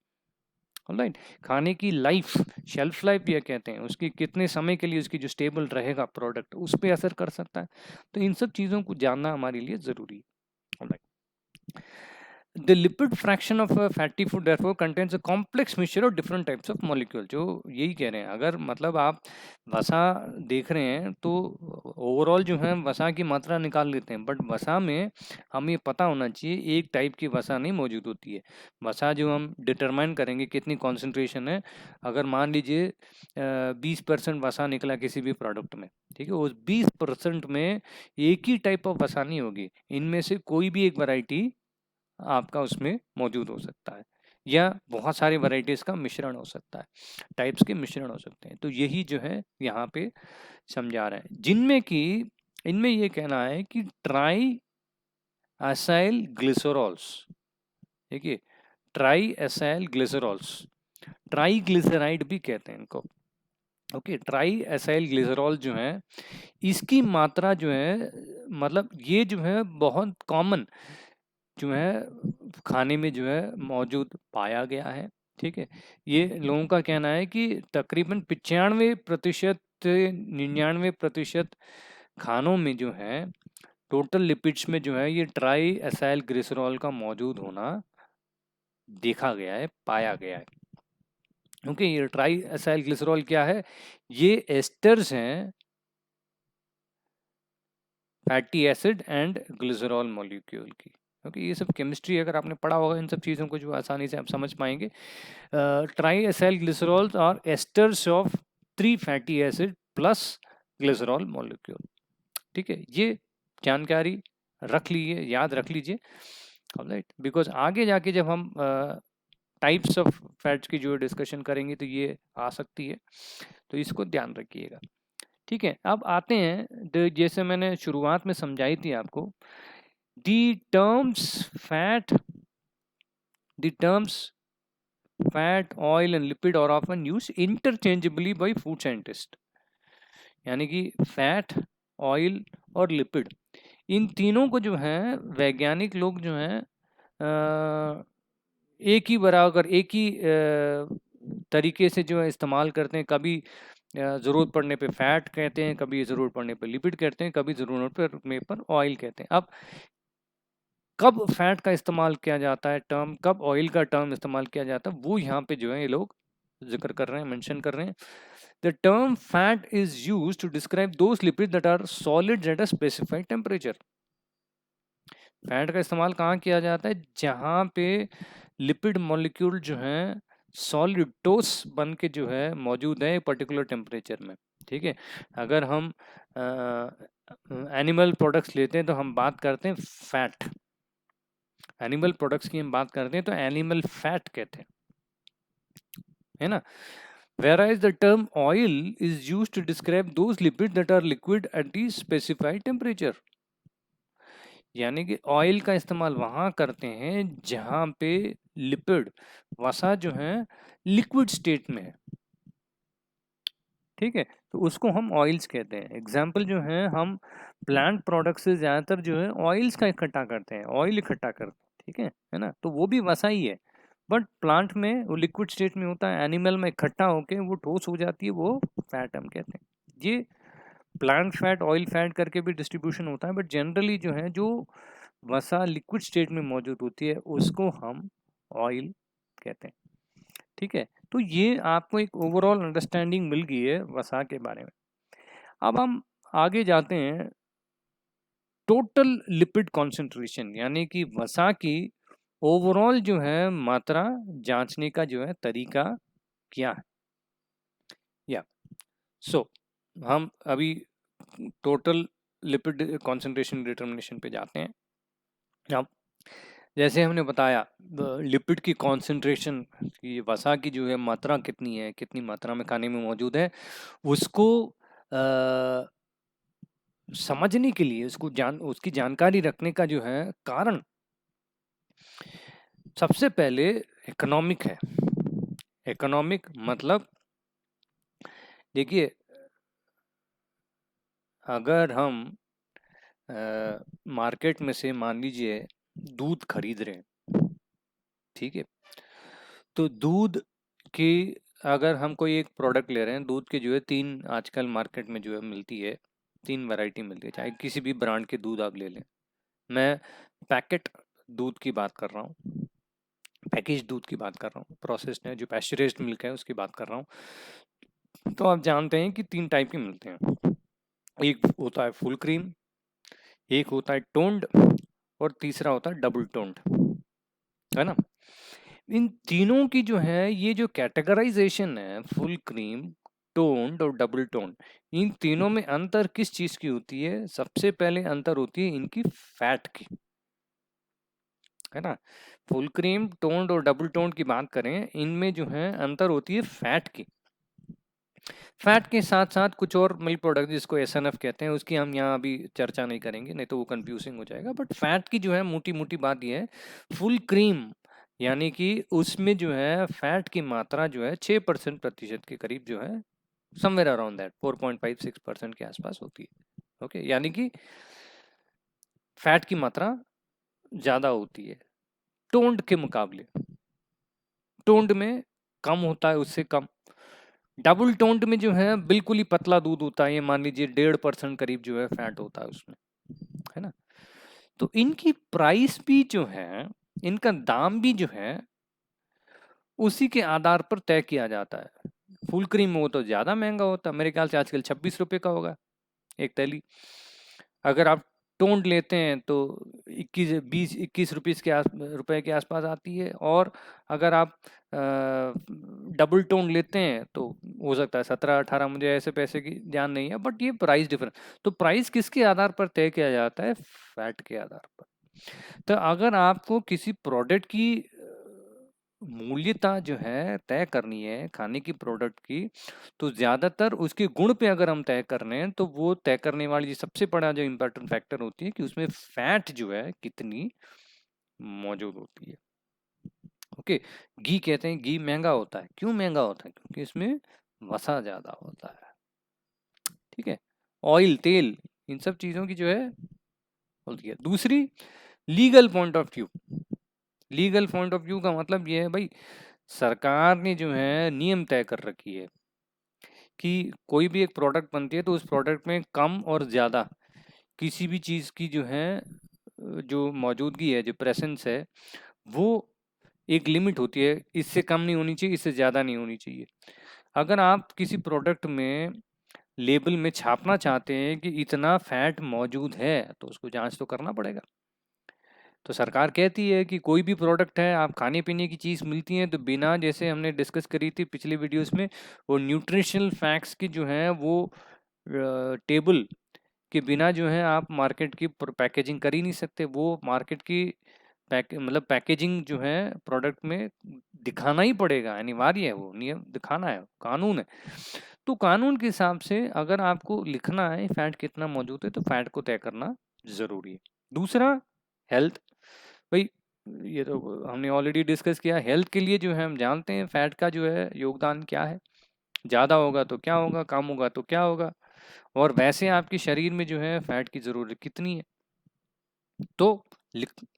ऑलराइट। खाने की लाइफ, शेल्फ लाइफ भी कहते हैं, उसकी कितने समय के लिए उसकी जो स्टेबल रहेगा प्रोडक्ट उस पर असर कर सकता है। तो इन सब चीज़ों को जानना हमारे लिए ज़रूरी है, alright. The lipid fraction of a fatty food therefore contains a complex mixture of different types of molecule। जो यही कह रहे हैं, अगर मतलब आप वसा देख रहे हैं तो ओवरऑल जो है वसा की मात्रा निकाल लेते हैं, बट वसा में हमें पता होना चाहिए एक टाइप की वसा नहीं मौजूद होती है। वसा जो हम डिटरमाइन करेंगे कितनी कॉन्सेंट्रेशन है, अगर मान लीजिए 20% वसा निकला किसी भी प्रोडक्ट में, ठीक है, उस 20% में एक ही टाइप ऑफ वसा नहीं होगी, इनमें से कोई भी एक वैरायटी आपका उसमें मौजूद हो सकता है, या बहुत सारी वैरायटीज का मिश्रण हो सकता है, टाइप्स के मिश्रण हो सकते हैं। तो यही जो है यहाँ पे समझा रहे हैं, जिनमें कि इनमें ये कहना है कि ट्राई एसाइल ग्लिसरॉल्स, देखिए try acyl glycerols, try glyceride भी कहते हैं इनको, ओके। ट्राई एसाइल ग्लिसरॉल जो है इसकी मात्रा जो है, मतलब ये जो है बहुत कॉमन जो है खाने में जो है मौजूद पाया गया है, ठीक है। ये लोगों का कहना है कि तकरीबन 95% से 99% खानों में जो है टोटल लिपिड्स में जो है ये ट्राई एसाइल ग्लिसरॉल का मौजूद होना देखा गया है, पाया गया है, क्योंकि ये ट्राई एसाइल ग्लिसरॉल क्या है, ये एस्टर्स हैं fatty acid and glycerol molecule की, क्योंकि ये सब केमिस्ट्री अगर आपने पढ़ा होगा इन सब चीज़ों को जो आसानी से आप समझ पाएंगे। ट्राई एसाइल ग्लिसरॉल्स और asters of 3 fatty acid plus glycerol molecule, ठीक है। ये जानकारी रख लीजिए, याद रख लीजिए, ऑलराइट, बिकॉज आगे जाके जब हम टाइप्स ऑफ फैट्स की जो डिस्कशन करेंगे तो ये आ सकती है, तो इसको ध्यान रखिएगा, ठीक है। अब आते हैं जैसे मैंने शुरुआत में समझाई थी आपको, the terms fat, the terms fat, oil and lipid are often used interchangeably by food scientist, यानी कि फैट, ऑयल और लिपिड, इन तीनों को जो है वैज्ञानिक लोग जो है एक ही बराबर, एक ही तरीके से जो है इस्तेमाल करते हैं। कभी ज़रूरत पड़ने पे फैट कहते हैं, कभी ज़रूरत पड़ने पे लिपिड कहते हैं, कभी ज़रूरत पड़ने पर ऑयल कहते हैं। अब कब फैट का इस्तेमाल किया जाता है टर्म, कब ऑयल का टर्म इस्तेमाल किया जाता है, वो यहाँ पे जो है ये लोग जिक्र कर रहे हैं, मेंशन कर रहे हैं। The term fat is used to describe those lipid that are solid at a specified temperature. Fat का इस्तेमाल कहाँ किया जाता है, जहाँ पे लिपिड मॉलिक्यूल जो है सॉलिड टोस बन के जो है मौजूद है पर्टिकुलर टेम्परेचर में, ठीक है। अगर हम एनिमल प्रोडक्ट्स लेते हैं तो हम बात करते हैं फैट, एनिमल प्रोडक्ट्स की हम बात करते हैं तो एनिमल फैट कहते हैं, है ना। Whereas the term oil is used to describe those lipids that are liquid at the specified temperature. यानी कि ऑयल का इस्तेमाल वहां करते हैं जहां पे लिपिड, वसा जो है लिक्विड स्टेट में है, ठीक है, तो उसको हम ऑयल्स कहते हैं। एग्जाम्पल जो है, हम प्लांट प्रोडक्ट से ज्यादातर जो है ऑयल्स का इकट्ठा करते हैं, ऑयल इकट्ठा करते हैं, ठीक है ना, तो वो भी वसा ही है, बट प्लांट में वो लिक्विड स्टेट में होता है, एनिमल में इकट्ठा होके वो ठोस हो जाती है, वो फैट हम कहते हैं। ये प्लांट फैट, ऑयल फैट करके भी डिस्ट्रीब्यूशन होता है, बट जनरली जो है, जो वसा लिक्विड स्टेट में मौजूद होती है उसको हम ऑयल कहते हैं, ठीक है। तो ये आपको एक ओवरऑल अंडरस्टैंडिंग मिल गई है वसा के बारे में। अब हम आगे जाते हैं, टोटल लिपिड कॉन्सेंट्रेशन, यानी कि वसा की ओवरऑल जो है मात्रा जांचने का जो है तरीका क्या है, या सो हम अभी टोटल लिपिड कॉन्सेंट्रेशन डिटर्मिनेशन पे जाते हैं। अब जैसे हमने बताया, लिपिड की कॉन्सेंट्रेशन, की वसा की जो है मात्रा कितनी है, कितनी मात्रा में खाने में मौजूद है, उसको समझने के लिए, उसकी जानकारी रखने का जो है कारण सबसे पहले इकोनॉमिक है। इकोनॉमिक मतलब, देखिए, अगर हम मार्केट में से मान लीजिए दूध खरीद रहे हैं, ठीक है, तो दूध की अगर हम कोई एक प्रोडक्ट ले रहे हैं, दूध के जो है 3 आजकल मार्केट में जो है मिलती है, 3 वैरायटी मिलती है, चाहे किसी भी ब्रांड के दूध आप ले लें। मैं पैकेट दूध की बात कर रहा हूँ, पैकेज दूध की बात कर रहा हूँ, प्रोसेस्ड है, जो पैस्चराइज्ड मिल्क है उसकी बात कर रहा हूँ। तो आप जानते हैं कि 3 टाइप के मिलते हैं, एक होता है फुल क्रीम, एक होता है टोन्ड, और तीसरा होता है डबल टोन्ड, है ना। इन तीनों की जो है, ये जो कैटेगराइजेशन है, फुल क्रीम, टोन्ड और डबल टोन्ड, इन तीनों में अंतर किस चीज की होती है? सबसे पहले अंतर होती है इनकी फैट की, है ना। फुल क्रीम, टोन्ड और डबल टोन्ड की बात करें, इनमें जो है अंतर होती है फैट की। फैट के साथ साथ कुछ और मिल्क प्रोडक्ट जिसको एसएनएफ कहते हैं, उसकी हम यहाँ अभी चर्चा नहीं करेंगे, नहीं तो वो कंफ्यूजिंग हो जाएगा। बट फैट की जो है मोटी मोटी बात ये है, फुल क्रीम यानी कि उसमें जो है फैट की मात्रा जो है 6% प्रतिशत के करीब जो है, समवेयर अराउंड दैट 4.56% के आसपास होती है, ओके, यानी कि फैट की मात्रा ज्यादा होती है टोन्ड के मुकाबले। टोन्ड में कम होता है, उससे कम। डबल टोन्ड में जो है बिल्कुल ही पतला दूध होता है, ये मान लीजिए 1.5% करीब जो है फैट होता है उसमें, है ना। तो इनकी प्राइस भी जो है, इनका दाम भी जो है उसी के आधार पर तय किया जाता है। फुल क्रीम में वो तो ज्यादा महंगा होता है, मेरे ख्याल से आजकल 26 रुपए का होगा एक थैली। अगर आप टोन्ड लेते हैं तो 21 रुपीस के रुपए के आसपास आती है, और अगर आप डबल टोन लेते हैं तो हो सकता है 17-18, मुझे ऐसे पैसे की ध्यान नहीं है, बट ये प्राइस डिफरेंस। तो प्राइस किसके आधार पर तय किया जाता है? फैट के आधार पर। तो अगर आपको किसी प्रोडक्ट की मूल्यता जो है तय करनी है खाने की प्रोडक्ट की, तो ज्यादातर उसके गुण पे अगर हम तय कर रहे हैं, तो वो तय करने वाली सबसे बड़ा जो इम्पोर्टेंट फैक्टर होती है कि उसमें फैट जो है कितनी मौजूद होती है, ओके। घी कहते हैं, घी महंगा होता है, क्यों महंगा होता है? क्योंकि इसमें वसा ज्यादा होता है, ठीक है। ऑयल, तेल, इन सब चीजों की जो है होती है। दूसरी, legal point of view. Legal point of view का मतलब ये है भाई, सरकार ने जो है नियम तय कर रखी है कि कोई भी एक प्रोडक्ट बनती है तो उस प्रोडक्ट में कम और ज्यादा किसी भी चीज की जो है, जो मौजूदगी है, जो प्रेजेंस है, वो एक लिमिट होती है, इससे कम नहीं होनी चाहिए, इससे ज्यादा नहीं होनी चाहिए। अगर आप किसी प्रोडक्ट में लेबल में छापना चाहते हैं कि इतना फैट मौजूद है, तो उसको जांच तो करना पड़ेगा। तो सरकार कहती है कि कोई भी प्रोडक्ट है, आप खाने पीने की चीज़ मिलती हैं, तो बिना, जैसे हमने डिस्कस करी थी पिछले वीडियोस में, वो न्यूट्रिशनल फैक्ट्स की जो है वो टेबल के बिना जो है आप मार्केट की पैकेजिंग कर ही नहीं सकते। वो मार्केट की मतलब पैकेजिंग जो है प्रोडक्ट में दिखाना ही पड़ेगा, अनिवार्य है, वो नियम दिखाना है, कानून है। तो कानून के हिसाब से अगर आपको लिखना है फैट कितना मौजूद है तो फैट को तय करना जरूरी है। दूसरा, हेल्थ। भाई ये तो हमने ऑलरेडी डिस्कस किया, हेल्थ के लिए जो है हम जानते हैं फैट का जो है योगदान क्या है, ज़्यादा होगा तो क्या होगा, कम होगा तो क्या होगा, और वैसे आपके शरीर में जो है फैट की ज़रूरत कितनी है, तो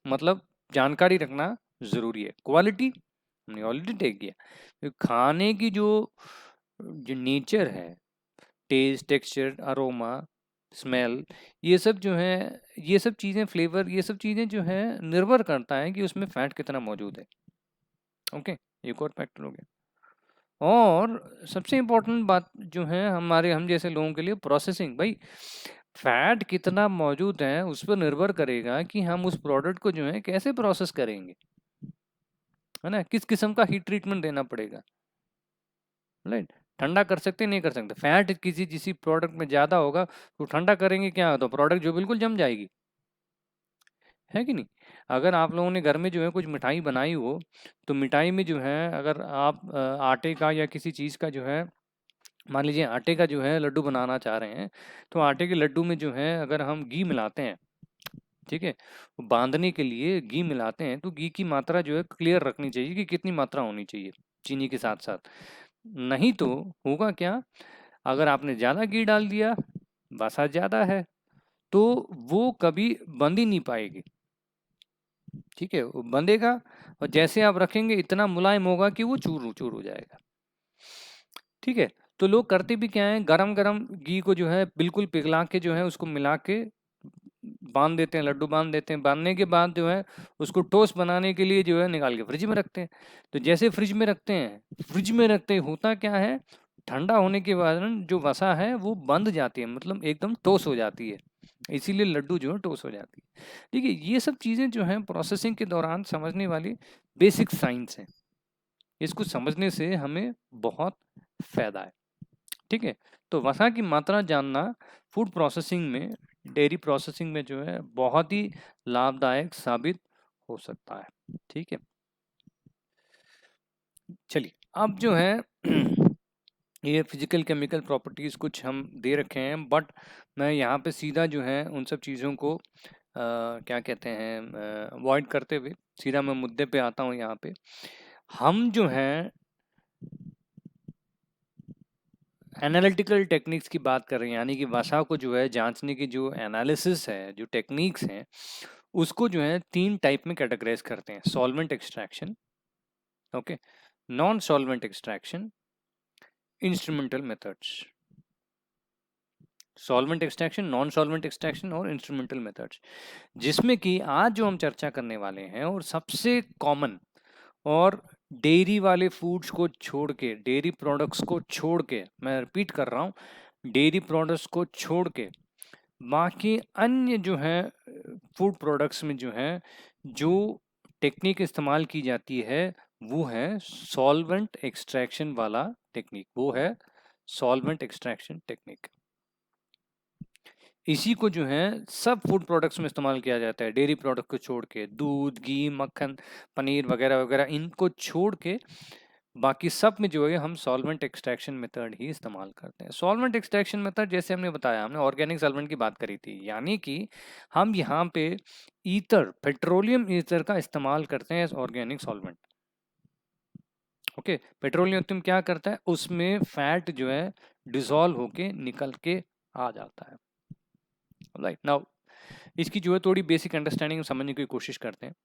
मतलब जानकारी रखना ज़रूरी है। क्वालिटी हमने ऑलरेडी टेक किया, तो खाने की जो जो नेचर है, टेस्ट, टेक्सचर, अरोमा, स्मेल, ये सब जो है, ये सब चीज़ें, फ्लेवर, ये सब चीज़ें जो है निर्भर करता है कि उसमें फैट कितना मौजूद है। ओके, एक और फैक्टर हो गया। और सबसे इम्पोर्टेंट बात जो है हमारे हम जैसे लोगों के लिए, प्रोसेसिंग। भाई फैट कितना मौजूद है उस पर निर्भर करेगा कि हम उस प्रोडक्ट को जो है कैसे प्रोसेस करेंगे, है ना, किस किस्म का हीट ट्रीटमेंट देना पड़ेगा, राइट। ठंडा कर सकते नहीं कर सकते, फैट किसी प्रोडक्ट में ज़्यादा होगा तो ठंडा करेंगे क्या, तो प्रोडक्ट जो बिल्कुल जम जाएगी, है कि नहीं। अगर आप लोगों ने घर में जो है कुछ मिठाई बनाई हो, तो मिठाई में जो है अगर आप आटे का या किसी चीज़ का जो है, मान लीजिए आटे का जो है लड्डू बनाना चाह रहे हैं, तो आटे के लड्डू में जो है अगर हम घी मिलाते हैं, ठीक है, बांधने के लिए घी मिलाते हैं, तो घी की मात्रा जो है क्लियर रखनी चाहिए कि कितनी मात्रा होनी चाहिए चीनी के साथ साथ। नहीं तो होगा क्या, अगर आपने ज़्यादा घी डाल दिया, वसा ज़्यादा है, तो वो कभी बंध ही नहीं पाएगी, ठीक है, वो बंधेगा और जैसे आप रखेंगे इतना मुलायम होगा कि वो चूर चूर हो जाएगा, ठीक है। तो लोग करते भी क्या है, गरम गरम घी को जो है बिल्कुल पिघला के जो है उसको मिला के बांध देते हैं, लड्डू बांध देते हैं, बांधने के बाद जो है उसको टोस्ट बनाने के लिए जो है निकाल के फ्रिज में रखते हैं। तो जैसे फ्रिज में रखते हैं, फ्रिज में रखते होता क्या है, ठंडा होने के बाद जो वसा है वो बंध जाती है, मतलब एकदम टोस्ट हो जाती है, इसीलिए लड्डू जो है टोस्ट हो जाती है। देखिए ये सब चीज़ें जो हैं प्रोसेसिंग के दौरान समझने वाली बेसिक साइंस है, इसको समझने से हमें बहुत फायदा है, ठीक है। तो वसा की मात्रा जानना फूड प्रोसेसिंग में, डेयरी प्रोसेसिंग में जो है बहुत ही लाभदायक साबित हो सकता है, ठीक है। चलिए अब जो है ये फिजिकल केमिकल प्रॉपर्टीज कुछ हम दे रखे हैं, बट मैं यहाँ पे सीधा जो है उन सब चीज़ों को क्या कहते हैं अवॉइड करते हुए सीधा मैं मुद्दे पे आता हूँ। यहाँ पे हम जो हैं एनालिटिकल टेक्निक्स की बात कर रहे हैं, यानी कि वसा को जो है जांचने की जो एनालिसिस है, जो टेक्निक्स हैं, उसको जो है 3 टाइप में कैटेगराइज करते हैं, solvent extraction, okay, non solvent extraction, instrumental methods. Solvent extraction, non solvent extraction और इंस्ट्रूमेंटल मेथड्स, जिसमें कि आज जो हम चर्चा करने वाले हैं और सबसे कॉमन, और डेयरी वाले फूड्स को छोड़ के, डेयरी प्रोडक्ट्स को छोड़ के, मैं रिपीट कर रहा हूँ, डेयरी प्रोडक्ट्स को छोड़ के बाकी अन्य जो है फूड प्रोडक्ट्स में जो है जो टेक्निक इस्तेमाल की जाती है वो है सॉल्वेंट एक्सट्रैक्शन वाला टेक्निक, वो है सॉल्वेंट एक्सट्रैक्शन टेक्निक। इसी को जो है सब फूड प्रोडक्ट्स में इस्तेमाल किया जाता है, डेयरी प्रोडक्ट को छोड़ के, दूध, घी, मक्खन, पनीर वगैरह वगैरह, इनको छोड़ के बाकी सब में जो है हम सॉल्वेंट एक्सट्रैक्शन मेथड ही इस्तेमाल करते हैं। सॉल्वेंट एक्सट्रैक्शन मेथड जैसे हमने बताया, हमने ऑर्गेनिक सॉल्वेंट की बात करी थी, यानी कि हम यहाँ पे ईथर, पेट्रोलियम ईथर का इस्तेमाल करते हैं ऑर्गेनिक सॉल्वेंट, ओके। पेट्रोलियम क्या करता है, उसमें फैट जो है डिसॉल्व होके निकल के आ जाता है, राइट। नाउ इसकी जो है थोड़ी बेसिक अंडरस्टैंडिंग समझने की कोशिश करते हैं,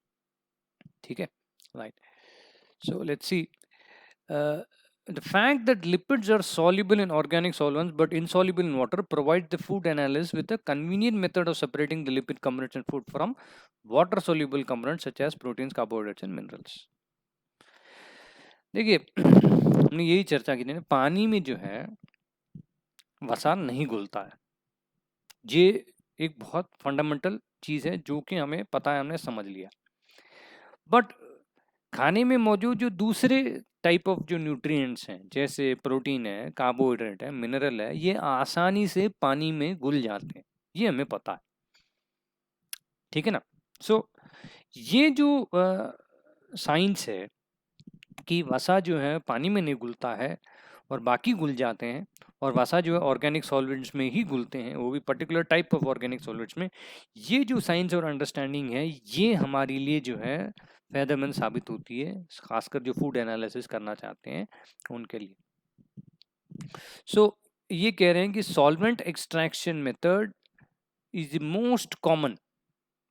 ठीक है, right. So let's see, the fact that lipids are soluble in organic solvents but insoluble in water provides the food analyst with a convenient method of separating the lipid components in food from water soluble components such as proteins, carbohydrates and minerals. देखिए हमने यही चर्चा की थी, पानी में जो है वसा नहीं घुलता है, ये एक बहुत फंडामेंटल चीज है जो कि हमें पता है, हमने समझ लिया। बट खाने में मौजूद जो दूसरे टाइप ऑफ जो न्यूट्रिएंट्स हैं, जैसे प्रोटीन है, कार्बोहाइड्रेट है, मिनरल है, ये आसानी से पानी में घुल जाते हैं, ये हमें पता है, ठीक है ना। सो ये जो साइंस है कि वसा जो है पानी में नहीं घुलता है और बाकी घुल जाते हैं, और वसा जो है ऑर्गेनिक सॉल्वेंट्स में ही घुलते हैं, वो भी particular type of organic solvents में। ये जो साइंस और अंडरस्टैंडिंग है, ये हमारे लिए जो है फायदेमंद साबित होती है, खासकर जो फूड एनालिसिस करना चाहते हैं उनके लिए। ये कह रहे हैं कि solvent extraction method is the most common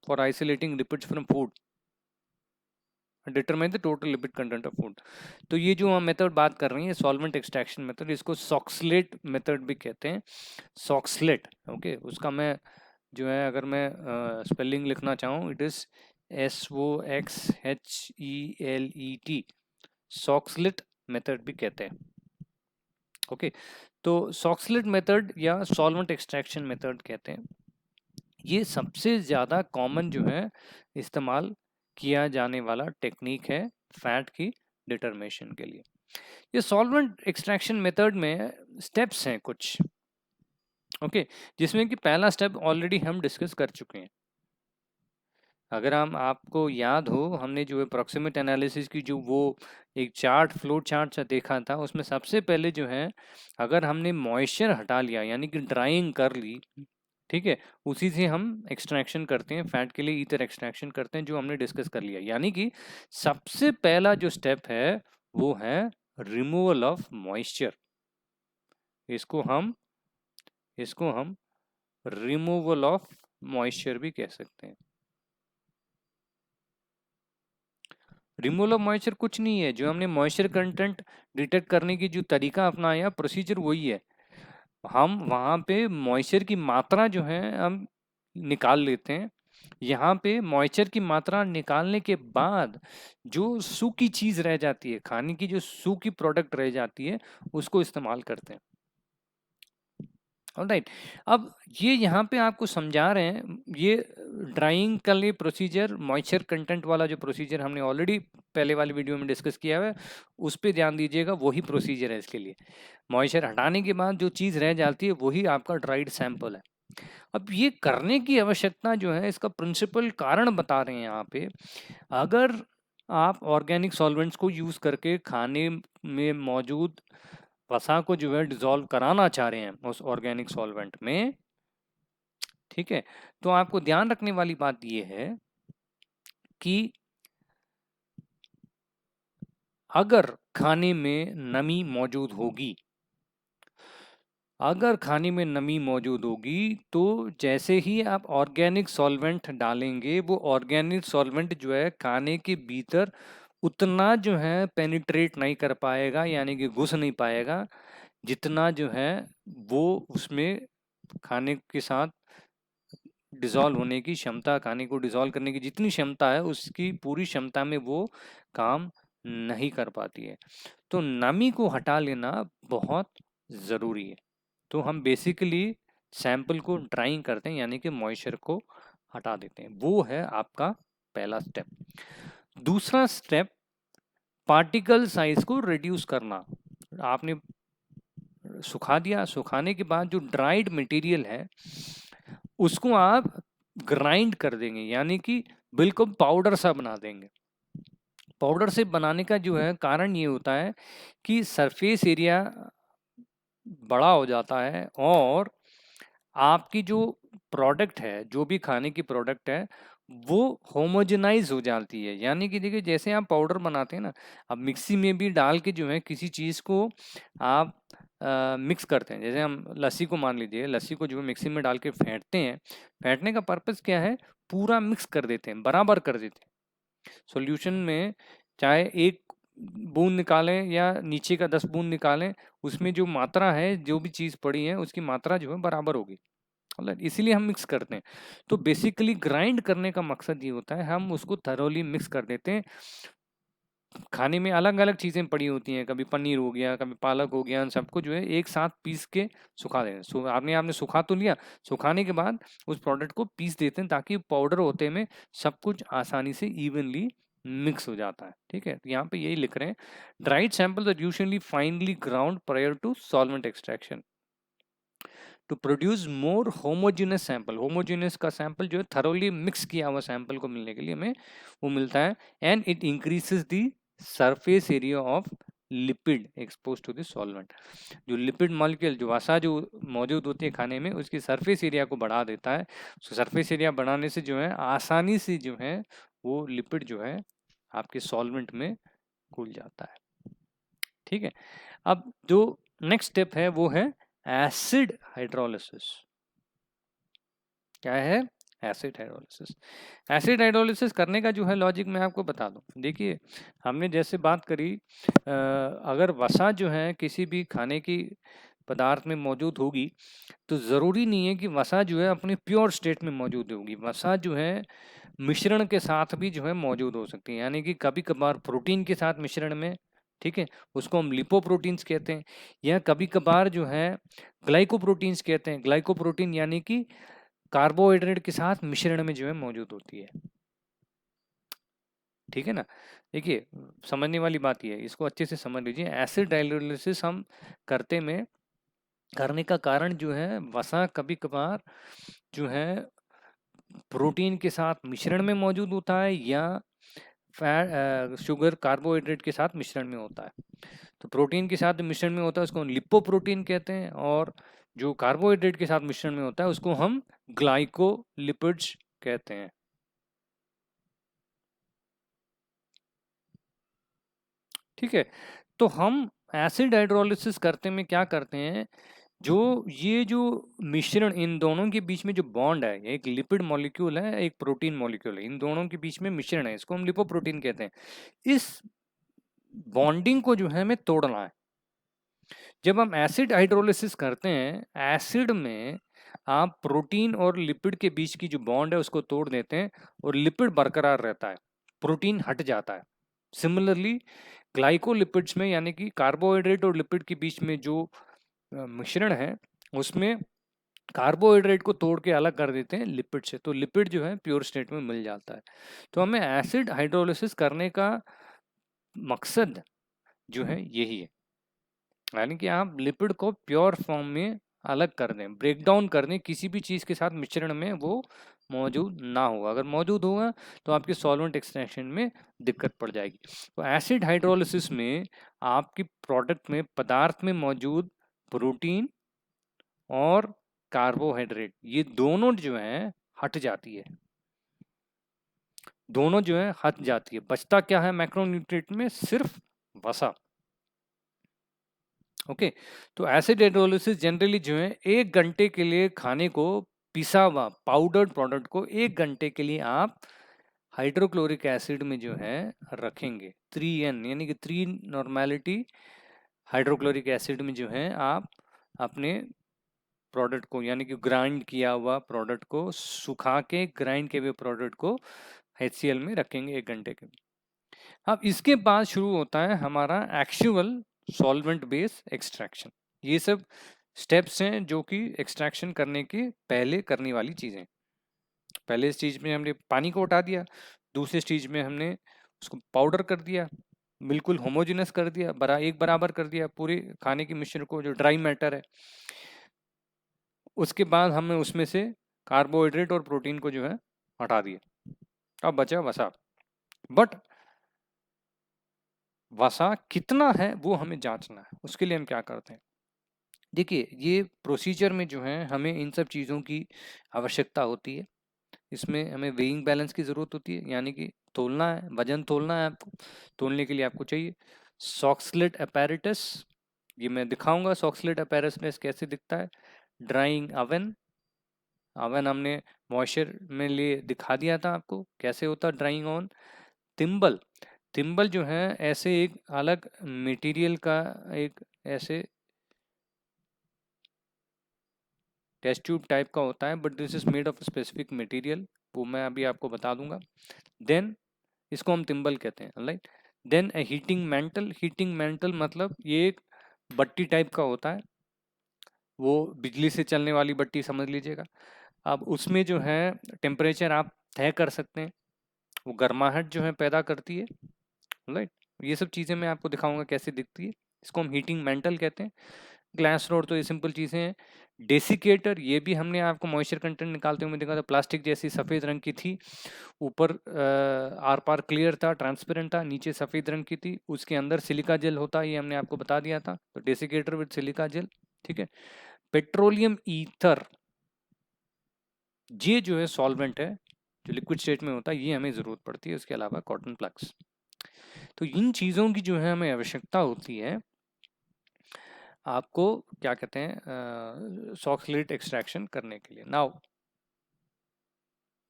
for isolating lipids from food, determine the total lipid content of food. तो ये जो हम मेथड बात कर रहे हैं, सॉल्वेंट एक्सट्रैक्शन मेथड, इसको सॉक्सलेट मेथड भी कहते हैं। सॉक्सलेट, ओके, उसका मैं जो है अगर मैं स्पेलिंग लिखना चाहूँ, it is SOXHELET, Soxhlet method भी कहते हैं। ओके, तो सॉक्सलेट मेथड या सॉल्वेंट एक्सट्रैक्शन मेथड कहते हैं, ये सबसे ज़्यादा कॉमन जो है इस्तेमाल किया जाने वाला टेक्निक है फैट की डिटरमिनेशन के लिए। ये सॉल्वेंट एक्सट्रैक्शन मेथड में स्टेप्स हैं कुछ, ओके, जिसमें कि पहला स्टेप ऑलरेडी हम डिस्कस कर चुके हैं। अगर आपको याद हो, हमने जो है प्रॉक्सिमेट एनालिसिस की जो वो एक चार्ट, फ्लो चार्ट सा देखा था, उसमें सबसे पहले जो है अगर हमने मॉइस्चर हटा लिया यानी कि ड्राइंग कर ली, ठीक है, उसी से हम एक्सट्रैक्शन करते हैं, फैट के लिए ईथर एक्सट्रैक्शन करते हैं, जो हमने डिस्कस कर लिया। यानी कि सबसे पहला जो स्टेप है वो है रिमूवल ऑफ मॉइस्चर। इसको हम रिमूवल ऑफ मॉइस्चर भी कह सकते हैं। रिमूवल ऑफ मॉइस्चर कुछ नहीं है, जो हमने मॉइस्चर कंटेंट डिटेक्ट करने की जो तरीका अपनाया, प्रोसीजर वही है। हम वहाँ पे मॉइस्चर की मात्रा जो है हम निकाल लेते हैं। यहाँ पे मॉइस्चर की मात्रा निकालने के बाद जो सूखी चीज़ रह जाती है, खाने की जो सूखी प्रोडक्ट रह जाती है, उसको इस्तेमाल करते हैं। ऑलराइट, अब ये यहाँ पे आपको समझा रहे हैं, ये ड्राइंग का लिए प्रोसीजर, मॉइस्चर कंटेंट वाला जो प्रोसीजर हमने ऑलरेडी पहले वाली वीडियो में डिस्कस किया है, उस पर ध्यान दीजिएगा, वही प्रोसीजर है इसके लिए। मॉइस्चर हटाने के बाद जो चीज़ रह जाती है वही आपका ड्राइड सैंपल है। अब ये करने की आवश्यकता जो है, इसका प्रिंसिपल कारण बता रहे हैं यहाँ पे। अगर आप ऑर्गेनिक सॉल्वेंट्स को यूज़ करके खाने में मौजूद वसा को जो है डिसॉल्व कराना चाह रहे हैं उस ऑर्गेनिक सॉल्वेंट में, ठीक है, तो आपको ध्यान रखने वाली बात ये है कि अगर खाने में नमी मौजूद होगी, अगर खाने में नमी मौजूद होगी, तो जैसे ही आप ऑर्गेनिक सॉल्वेंट डालेंगे, वो ऑर्गेनिक सॉल्वेंट जो है खाने के भीतर उतना जो है पेनिट्रेट नहीं कर पाएगा, यानी कि घुस नहीं पाएगा, जितना जो है वो उसमें खाने के साथ डिसॉल्व होने की क्षमता, खाने को डिसॉल्व करने की जितनी क्षमता है, उसकी पूरी क्षमता में वो काम नहीं कर पाती है। तो नमी को हटा लेना बहुत ज़रूरी है। तो हम बेसिकली सैंपल को ड्राइंग करते हैं, यानी कि मॉइस्चर को हटा देते हैं। वो है आपका पहला स्टेप। दूसरा स्टेप, पार्टिकल साइज को रिड्यूस करना। आपने सुखा दिया, सुखाने के बाद जो ड्राइड मटेरियल है उसको आप ग्राइंड कर देंगे, यानी कि बिल्कुल पाउडर सा बना देंगे। पाउडर से बनाने का जो है कारण ये होता है कि सरफेस एरिया बड़ा हो जाता है और आपकी जो प्रोडक्ट है, जो भी खाने की प्रोडक्ट है, वो होमोजेनाइज हो जाती है। यानी कि देखिए, जैसे आप पाउडर बनाते हैं ना, अब मिक्सी में भी डाल के जो है किसी चीज़ को आप मिक्स करते हैं। जैसे हम लस्सी को मान लीजिए, लस्सी को जो है मिक्सी में डाल के फेंटते हैं। फेंटने का पर्पज़ क्या है? पूरा मिक्स कर देते हैं, बराबर कर देते हैं। सॉल्यूशन में चाहे 1 बूंद निकालें या नीचे का 10 बूंद निकालें, उसमें जो मात्रा है, जो भी चीज़ पड़ी है, उसकी मात्रा जो है बराबर होगी। इसीलिए हम मिक्स करते हैं। तो बेसिकली ग्राइंड करने का मकसद ये होता है, हम उसको थरोली मिक्स कर देते हैं। खाने में अलग-अलग चीज़ें पड़ी होती हैं, कभी पनीर हो गया, कभी पालक हो गया, सबको जो है एक साथ पीस के सुखा दें। आपने सुखा तो लिया, सुखाने के बाद उस प्रोडक्ट को पीस देते हैं, ताकि पाउडर होते में सब कुछ आसानी से इवनली मिक्स हो जाता है। ठीक है, यहाँ पे यही लिख रहे हैं, dried samples are usually finely ground prior to solvent extraction. To produce more homogeneous sample. Homogeneous का सैंपल जो है थरोली मिक्स किया हुआ सैंपल को मिलने के लिए हमें वो मिलता है। And it increases the surface area of lipid expose to the solvent. जो लिपिड मॉलिक्यूल जो वसा जो मौजूद होती है खाने में, उसकी सरफेस एरिया को बढ़ा देता है। सरफेस एरिया बढ़ाने से जो है आसानी से जो है वो लिपिड जो है आपके सॉल्वेंट में घुल जाता है। ठीक है, अब जो नेक्स्ट स्टेप है वो है एसिड हाइड्रोलिसिस। क्या है? Acid hydrolysis. एसिड हाइड्रोलिसिस करने का जो है लॉजिक मैं आपको बता दूं। देखिए, हमने जैसे बात करी, अगर वसा जो है किसी भी खाने की पदार्थ में मौजूद होगी तो ज़रूरी नहीं है कि वसा जो है अपनी प्योर स्टेट में मौजूद होगी। वसा जो है मिश्रण के साथ भी जो है मौजूद हो सकती है, यानी कि कभी कभार प्रोटीन के साथ मिश्रण में, ठीक है, उसको हम लिपोप्रोटीन्स कहते हैं, या कभी कभार जो है ग्लाइकोप्रोटीन्स कहते हैं। ग्लाइकोप्रोटीन यानी कि कार्बोहाइड्रेट के साथ मिश्रण में जो है मौजूद होती है। ठीक है ना? देखिए, समझने वाली बात यह है, इसको अच्छे से समझ लीजिए। एसिड हाइड्रोलिसिस हम करने का कारण जो है वसा कभी कभार जो है प्रोटीन के साथ मिश्रण में मौजूद होता है, या फैट शुगर कार्बोहाइड्रेट के साथ मिश्रण में होता है। तो प्रोटीन के साथ मिश्रण में होता है उसको हम लिपोप्रोटीन कहते हैं, और जो कार्बोहाइड्रेट के साथ मिश्रण में होता है उसको हम ग्लाइकोलिपिड्स कहते हैं। ठीक है, तो हम एसिड हाइड्रोलिसिस करते में क्या करते हैं, जो ये जो मिश्रण इन दोनों के बीच में जो बॉन्ड है, एक लिपिड मॉलिक्यूल है, एक प्रोटीन मॉलिक्यूल है, इन दोनों के बीच में मिश्रण है, इसको हम लिपोप्रोटीन कहते हैं। इस बॉन्डिंग को जो है हमें तोड़ना है। जब हम एसिड हाइड्रोलिसिस करते हैं, एसिड में आप प्रोटीन और लिपिड के बीच की जो बॉन्ड है उसको तोड़ देते हैं और लिपिड बरकरार रहता है, प्रोटीन हट जाता है। सिमिलरली ग्लाइकोलिपिड्स में, यानी कि कार्बोहाइड्रेट और लिपिड के बीच में जो मिश्रण है उसमें कार्बोहाइड्रेट को तोड़ के अलग कर देते हैं लिपिड से, तो लिपिड जो है प्योर स्टेट में मिल जाता है। तो हमें एसिड हाइड्रोलिसिस करने का मकसद जो है यही है, यानी कि आप लिपिड को प्योर फॉर्म में अलग कर दें, ब्रेक डाउन कर दें, किसी भी चीज़ के साथ मिश्रण में वो मौजूद ना हो। अगर मौजूद होगा तो आपके सॉल्वेंट एक्सट्रैक्शन में दिक्कत पड़ जाएगी। तो एसिड हाइड्रोलिसिस में आपकी प्रोडक्ट में, पदार्थ में मौजूद प्रोटीन और कार्बोहाइड्रेट, ये दोनों जो है हट जाती है, दोनों जो है हट जाती है। बचता क्या है मैक्रोन्यूट्रिएंट में? सिर्फ वसा। ओके, तो एसिड हाइड्रोलिसिस जनरली जो है 1 घंटे के लिए खाने को, पिसा हुआ पाउडर्ड प्रोडक्ट को 1 घंटे के लिए आप हाइड्रोक्लोरिक एसिड में जो है रखेंगे। 3N यानी कि 3 नॉर्मेलिटी हाइड्रोक्लोरिक एसिड में जो है आप अपने प्रोडक्ट को, यानी कि ग्राइंड किया हुआ प्रोडक्ट को, सुखा के ग्राइंड किए हुए प्रोडक्ट को HCl में रखेंगे 1 घंटे के लिए। अब इसके बाद शुरू होता है हमारा एक्चुअल सॉल्वेंट बेस एक्सट्रैक्शन। ये सब स्टेप्स हैं जो कि एक्सट्रैक्शन करने के पहले करने वाली चीज़ें। पहले स्टेज में हमने पानी को हटा दिया, दूसरे स्टेज में हमने उसको पाउडर कर दिया, बिल्कुल होमोजेनस कर दिया, एक बराबर कर दिया पूरे खाने के मिश्रण को, जो ड्राई मैटर है। उसके बाद हमने उसमें से कार्बोहाइड्रेट और प्रोटीन को जो है हटा दिया, अब बचा वसा। बट वसा कितना है वो हमें जांचना है। उसके लिए हम क्या करते हैं, देखिए, ये प्रोसीजर में जो है हमें इन सब चीज़ों की आवश्यकता होती है। इसमें हमें वेइंग बैलेंस की ज़रूरत होती है, यानी कि तोलना है, वजन तोलना है आपको। तोलने के लिए आपको चाहिए सॉक्सलेट अपैरेटस, ये मैं दिखाऊंगा सॉक्सलेट अपैरेटस कैसे दिखता है। ड्राइंग अवन, अवन हमने मॉइस्चर में लिए दिखा दिया था आपको कैसे होता है ड्राइंग ऑन। थिम्बल, थिम्बल जो है ऐसे एक अलग मटेरियल का एक ऐसे टेस्ट ट्यूब टाइप का होता है, but this is made of specific material, वो मैं अभी आपको बता दूंगा। देन इसको हम थिम्बल कहते हैं, राइट। देन ए हीटिंग मेंटल, हीटिंग मेंटल मतलब ये एक बट्टी टाइप का होता है, वो बिजली से चलने वाली बट्टी समझ लीजिएगा। अब उसमें जो है टेम्परेचर आप तय कर सकते हैं, वो गर्माहट जो है पैदा करती है, राइट। ये सब चीज़ें मैं आपको दिखाऊंगा कैसे दिखती है, इसको हम हीटिंग मेंटल कहते हैं। ग्लास रोड तो ये सिंपल चीज़ें हैं। डेसिकेटर, ये भी हमने आपको मॉइस्चर कंटेंट निकालते हुए देखा था, प्लास्टिक जैसी सफेद रंग की थी, ऊपर आर पार क्लियर था, ट्रांसपेरेंट था, नीचे सफेद रंग की थी, उसके अंदर सिलिका जेल होता है, ये हमने आपको बता दिया था। तो डेसिकेटर विद सिलिका जेल, ठीक है। पेट्रोलियम ईथर, ये जो है सॉल्वेंट है जो लिक्विड स्टेट में होता है, ये हमें जरूरत पड़ती है। उसके अलावा कॉटन प्लग्स, तो इन चीजों की जो है हमें आवश्यकता होती है आपको क्या कहते हैं सॉक्सलेट एक्सट्रैक्शन करने के लिए। नाउ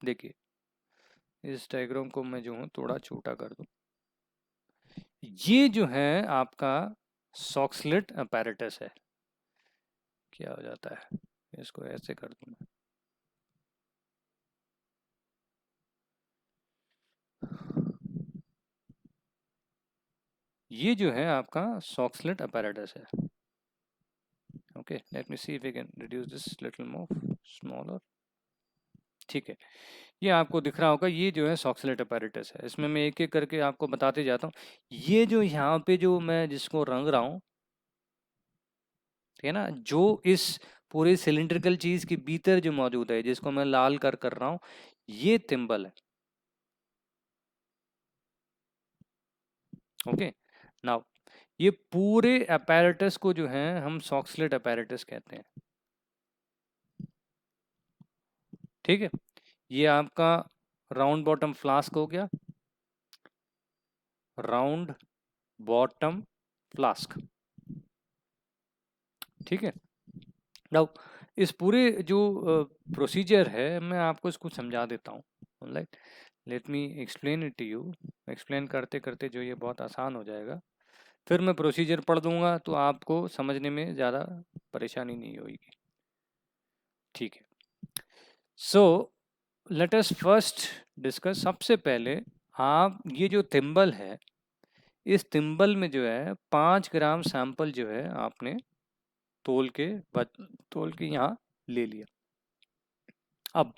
देखिए, इस डायग्राम को मैं जो हूँ थोड़ा छोटा कर दूं। ये जो है आपका सॉक्सलेट अपैरेटस है। क्या हो जाता है, इसको ऐसे कर दूं मैं। ये जो है आपका सॉक्सलेट अपैरेटस है। Okay, let me see if we can reduce this little more smaller. ठीक है, ये आपको दिख रहा होगा, ये जो है सॉक्सलेट अपैरेटस है। इसमें मैं एक एक करके आपको बताते जाता हूँ। ये जो यहाँ पे जो मैं जिसको रंग रहा हूँ, ठीक है ना, जो इस पूरे सिलिंड्रिकल चीज के भीतर जो मौजूद है, जिसको मैं लाल कर रहा हूँ, ये थिम्बल है। ओके, नाउ ये पूरे अपैरेटस को जो है हम सॉक्सलेट अपैरेटस कहते हैं। ठीक है, ये आपका राउंड बॉटम फ्लास्क हो गया, राउंड बॉटम फ्लास्क। ठीक है, नाउ इस पूरे जो प्रोसीजर है, मैं आपको इसको समझा देता हूँ। Like let me explain it to you. Explain करते करते जो ये बहुत आसान हो जाएगा, फिर मैं प्रोसीजर पढ़ दूंगा तो आपको समझने में ज़्यादा परेशानी नहीं होगी। ठीक है, so let us first discuss. सबसे पहले आप ये जो थिम्बल है, इस थिम्बल में जो है 5 ग्राम सैंपल जो है आपने तोल के यहाँ ले लिया। अब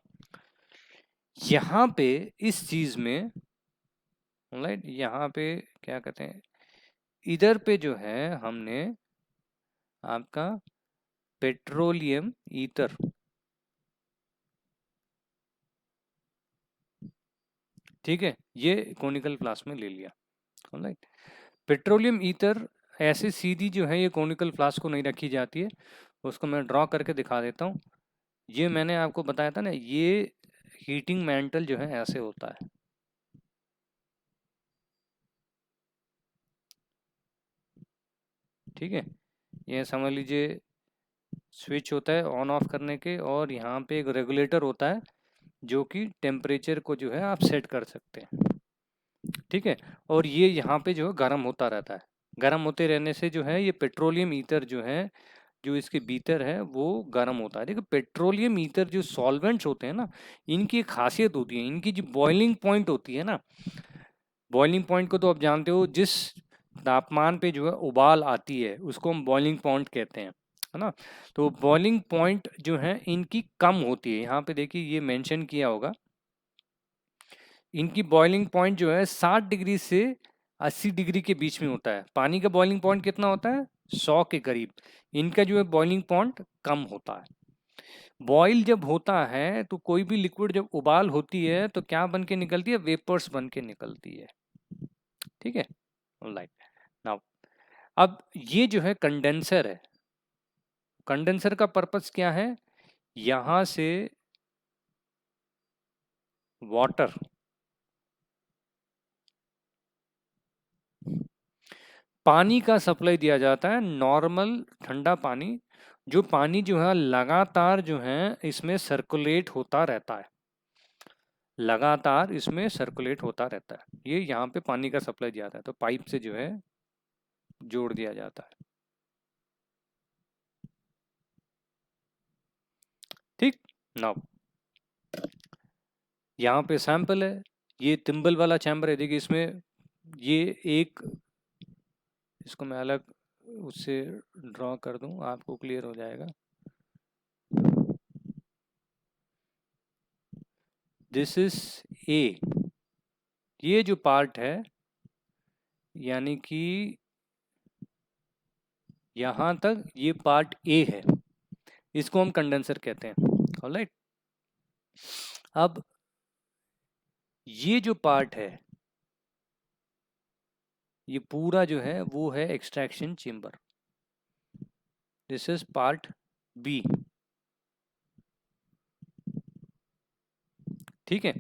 यहाँ पे इस चीज में, राइट, यहाँ पे क्या कहते हैं, इधर पे जो है हमने आपका पेट्रोलियम ईथर, ठीक है, ये कोनिकल फ्लास्क में ले लिया। राइट, पेट्रोलियम ईथर ऐसे सीधी जो है ये कोनिकल फ्लास्क को नहीं रखी जाती है, उसको मैं ड्रॉ करके दिखा देता हूँ। ये मैंने आपको बताया था ना, ये हीटिंग मैंटल जो है ऐसे होता है। ठीक है, ये समझ लीजिए स्विच होता है ऑन ऑफ करने के, और यहाँ पे एक रेगुलेटर होता है जो कि टेम्परेचर को जो है आप सेट कर सकते हैं। ठीक है, और ये यहाँ पे जो है गर्म होता रहता है। गर्म होते रहने से जो है ये पेट्रोलियम ईथर जो है, जो इसके भीतर है वो गर्म होता है। देखो, पेट्रोलियम ईथर जो सॉल्वेंट्स होते हैं ना, इनकी एक खासियत होती है, इनकी जो बॉइलिंग पॉइंट होती है ना, बॉइलिंग पॉइंट को तो आप जानते हो, जिस तापमान पे जो है उबाल आती है उसको हम बॉइलिंग पॉइंट कहते हैं, है ना। तो बॉइलिंग पॉइंट जो है इनकी कम होती है। यहाँ पे देखिए ये मेंशन किया होगा, इनकी बॉइलिंग पॉइंट जो है 60 डिग्री से 80 डिग्री के बीच में होता है। पानी का बॉइलिंग पॉइंट कितना होता है, 100 के करीब। इनका जो है बॉइलिंग पॉइंट कम होता है। बॉईल जब होता है तो कोई भी लिक्विड जब उबाल होती है तो क्या बन के निकलती है, वेपर्स बन के निकलती है। ठीक है, लाइक नाउ अब ये जो है कंडेंसर है। कंडेंसर का पर्पस क्या है, यहां से वाटर, पानी का सप्लाई दिया जाता है, नॉर्मल ठंडा पानी। जो पानी जो है लगातार जो है इसमें सर्कुलेट होता रहता है, लगातार इसमें सर्कुलेट होता रहता है। ये यहाँ पे पानी का सप्लाई दिया जाता है तो पाइप से जो है जोड़ दिया जाता है। ठीक, नाउ यहाँ पे सैंपल है, ये थिम्बल वाला चैम्बर है। देखिए इसमें ये एक, इसको मैं अलग उससे ड्रॉ कर दूं, आपको क्लियर हो जाएगा। दिस इज ए, ये जो पार्ट है, यानी कि यहाँ तक ये पार्ट ए है। इसको हम कंडेंसर कहते हैं। ऑलराइट, अब ये जो पार्ट है, ये पूरा जो है वो है extraction chamber. This is part B, ठीक है।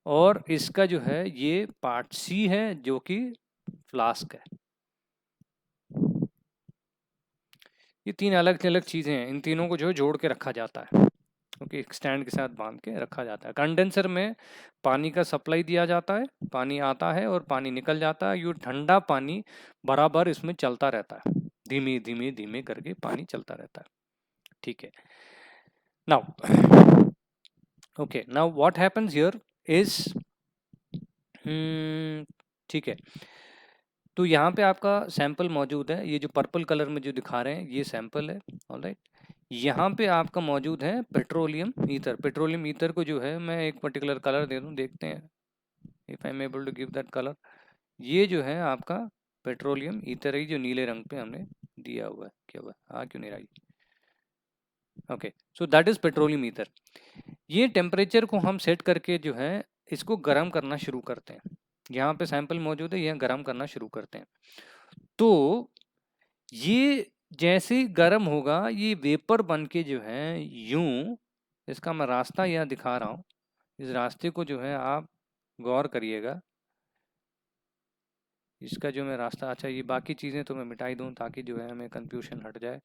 और इसका जो है ये पार्ट सी है जो कि फ्लास्क है। ये तीन अलग अलग चीजें हैं, इन तीनों को जो है जोड़ के रखा जाता है, क्योंकि एक स्टैंड के साथ बांध के रखा जाता है। कंडेंसर में पानी का सप्लाई दिया जाता है, पानी आता है और पानी निकल जाता है। ये ठंडा पानी बराबर इसमें चलता रहता है, धीमे धीमे धीमे करके पानी चलता रहता है, ठीक है। Now okay, now what happens here is, ठीक है, तो यहाँ पे आपका सैंपल मौजूद है। ये जो पर्पल कलर में जो दिखा रहे हैं ये सैंपल है। ऑलराइट, यहाँ पे आपका मौजूद है पेट्रोलियम ईथर। पेट्रोलियम ईथर को जो है मैं एक पर्टिकुलर कलर दे दूँ, देखते हैं if I am able to give that colour. ये जो है आपका पेट्रोलियम ईथर है, जो नीले रंग पे हमने दिया हुआ है। क्या हुआ, हाँ क्यों नहीं रही? Okay, so that is petroleum ether. ये टेम्परेचर को हम सेट करके जो है इसको गर्म करना शुरू करते हैं। यहाँ पे सैंपल मौजूद है, यह गर्म करना शुरू करते हैं। तो ये जैसे गर्म होगा ये वेपर बन के जो है यूं, इसका मैं रास्ता यहाँ दिखा रहा हूँ, इस रास्ते को जो है आप गौर करिएगा। इसका जो मैं रास्ता, अच्छा ये बाकी चीज़ें तो मैं मिटाई दूँ ताकि जो है हमें कंफ्यूजन हट जाए।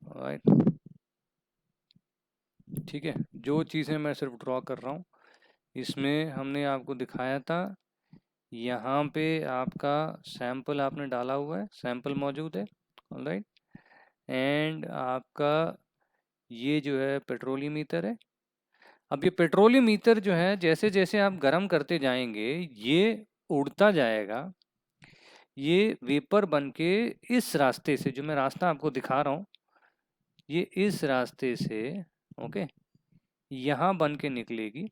राइट, ठीक है, जो चीज़ें मैं सिर्फ ड्रॉ कर रहा हूँ इसमें हमने आपको दिखाया था। यहाँ पे आपका सैंपल आपने डाला हुआ है, सैंपल मौजूद है। ऑलराइट, एंड आपका ये जो है पेट्रोलियम ईथर है। अब ये पेट्रोलियम ईथर जो है जैसे जैसे आप गर्म करते जाएंगे ये उड़ता जाएगा, ये वेपर बन के इस रास्ते से, जो मैं रास्ता आपको दिखा रहा हूँ, ये इस रास्ते से ओके यहाँ बन के निकलेगी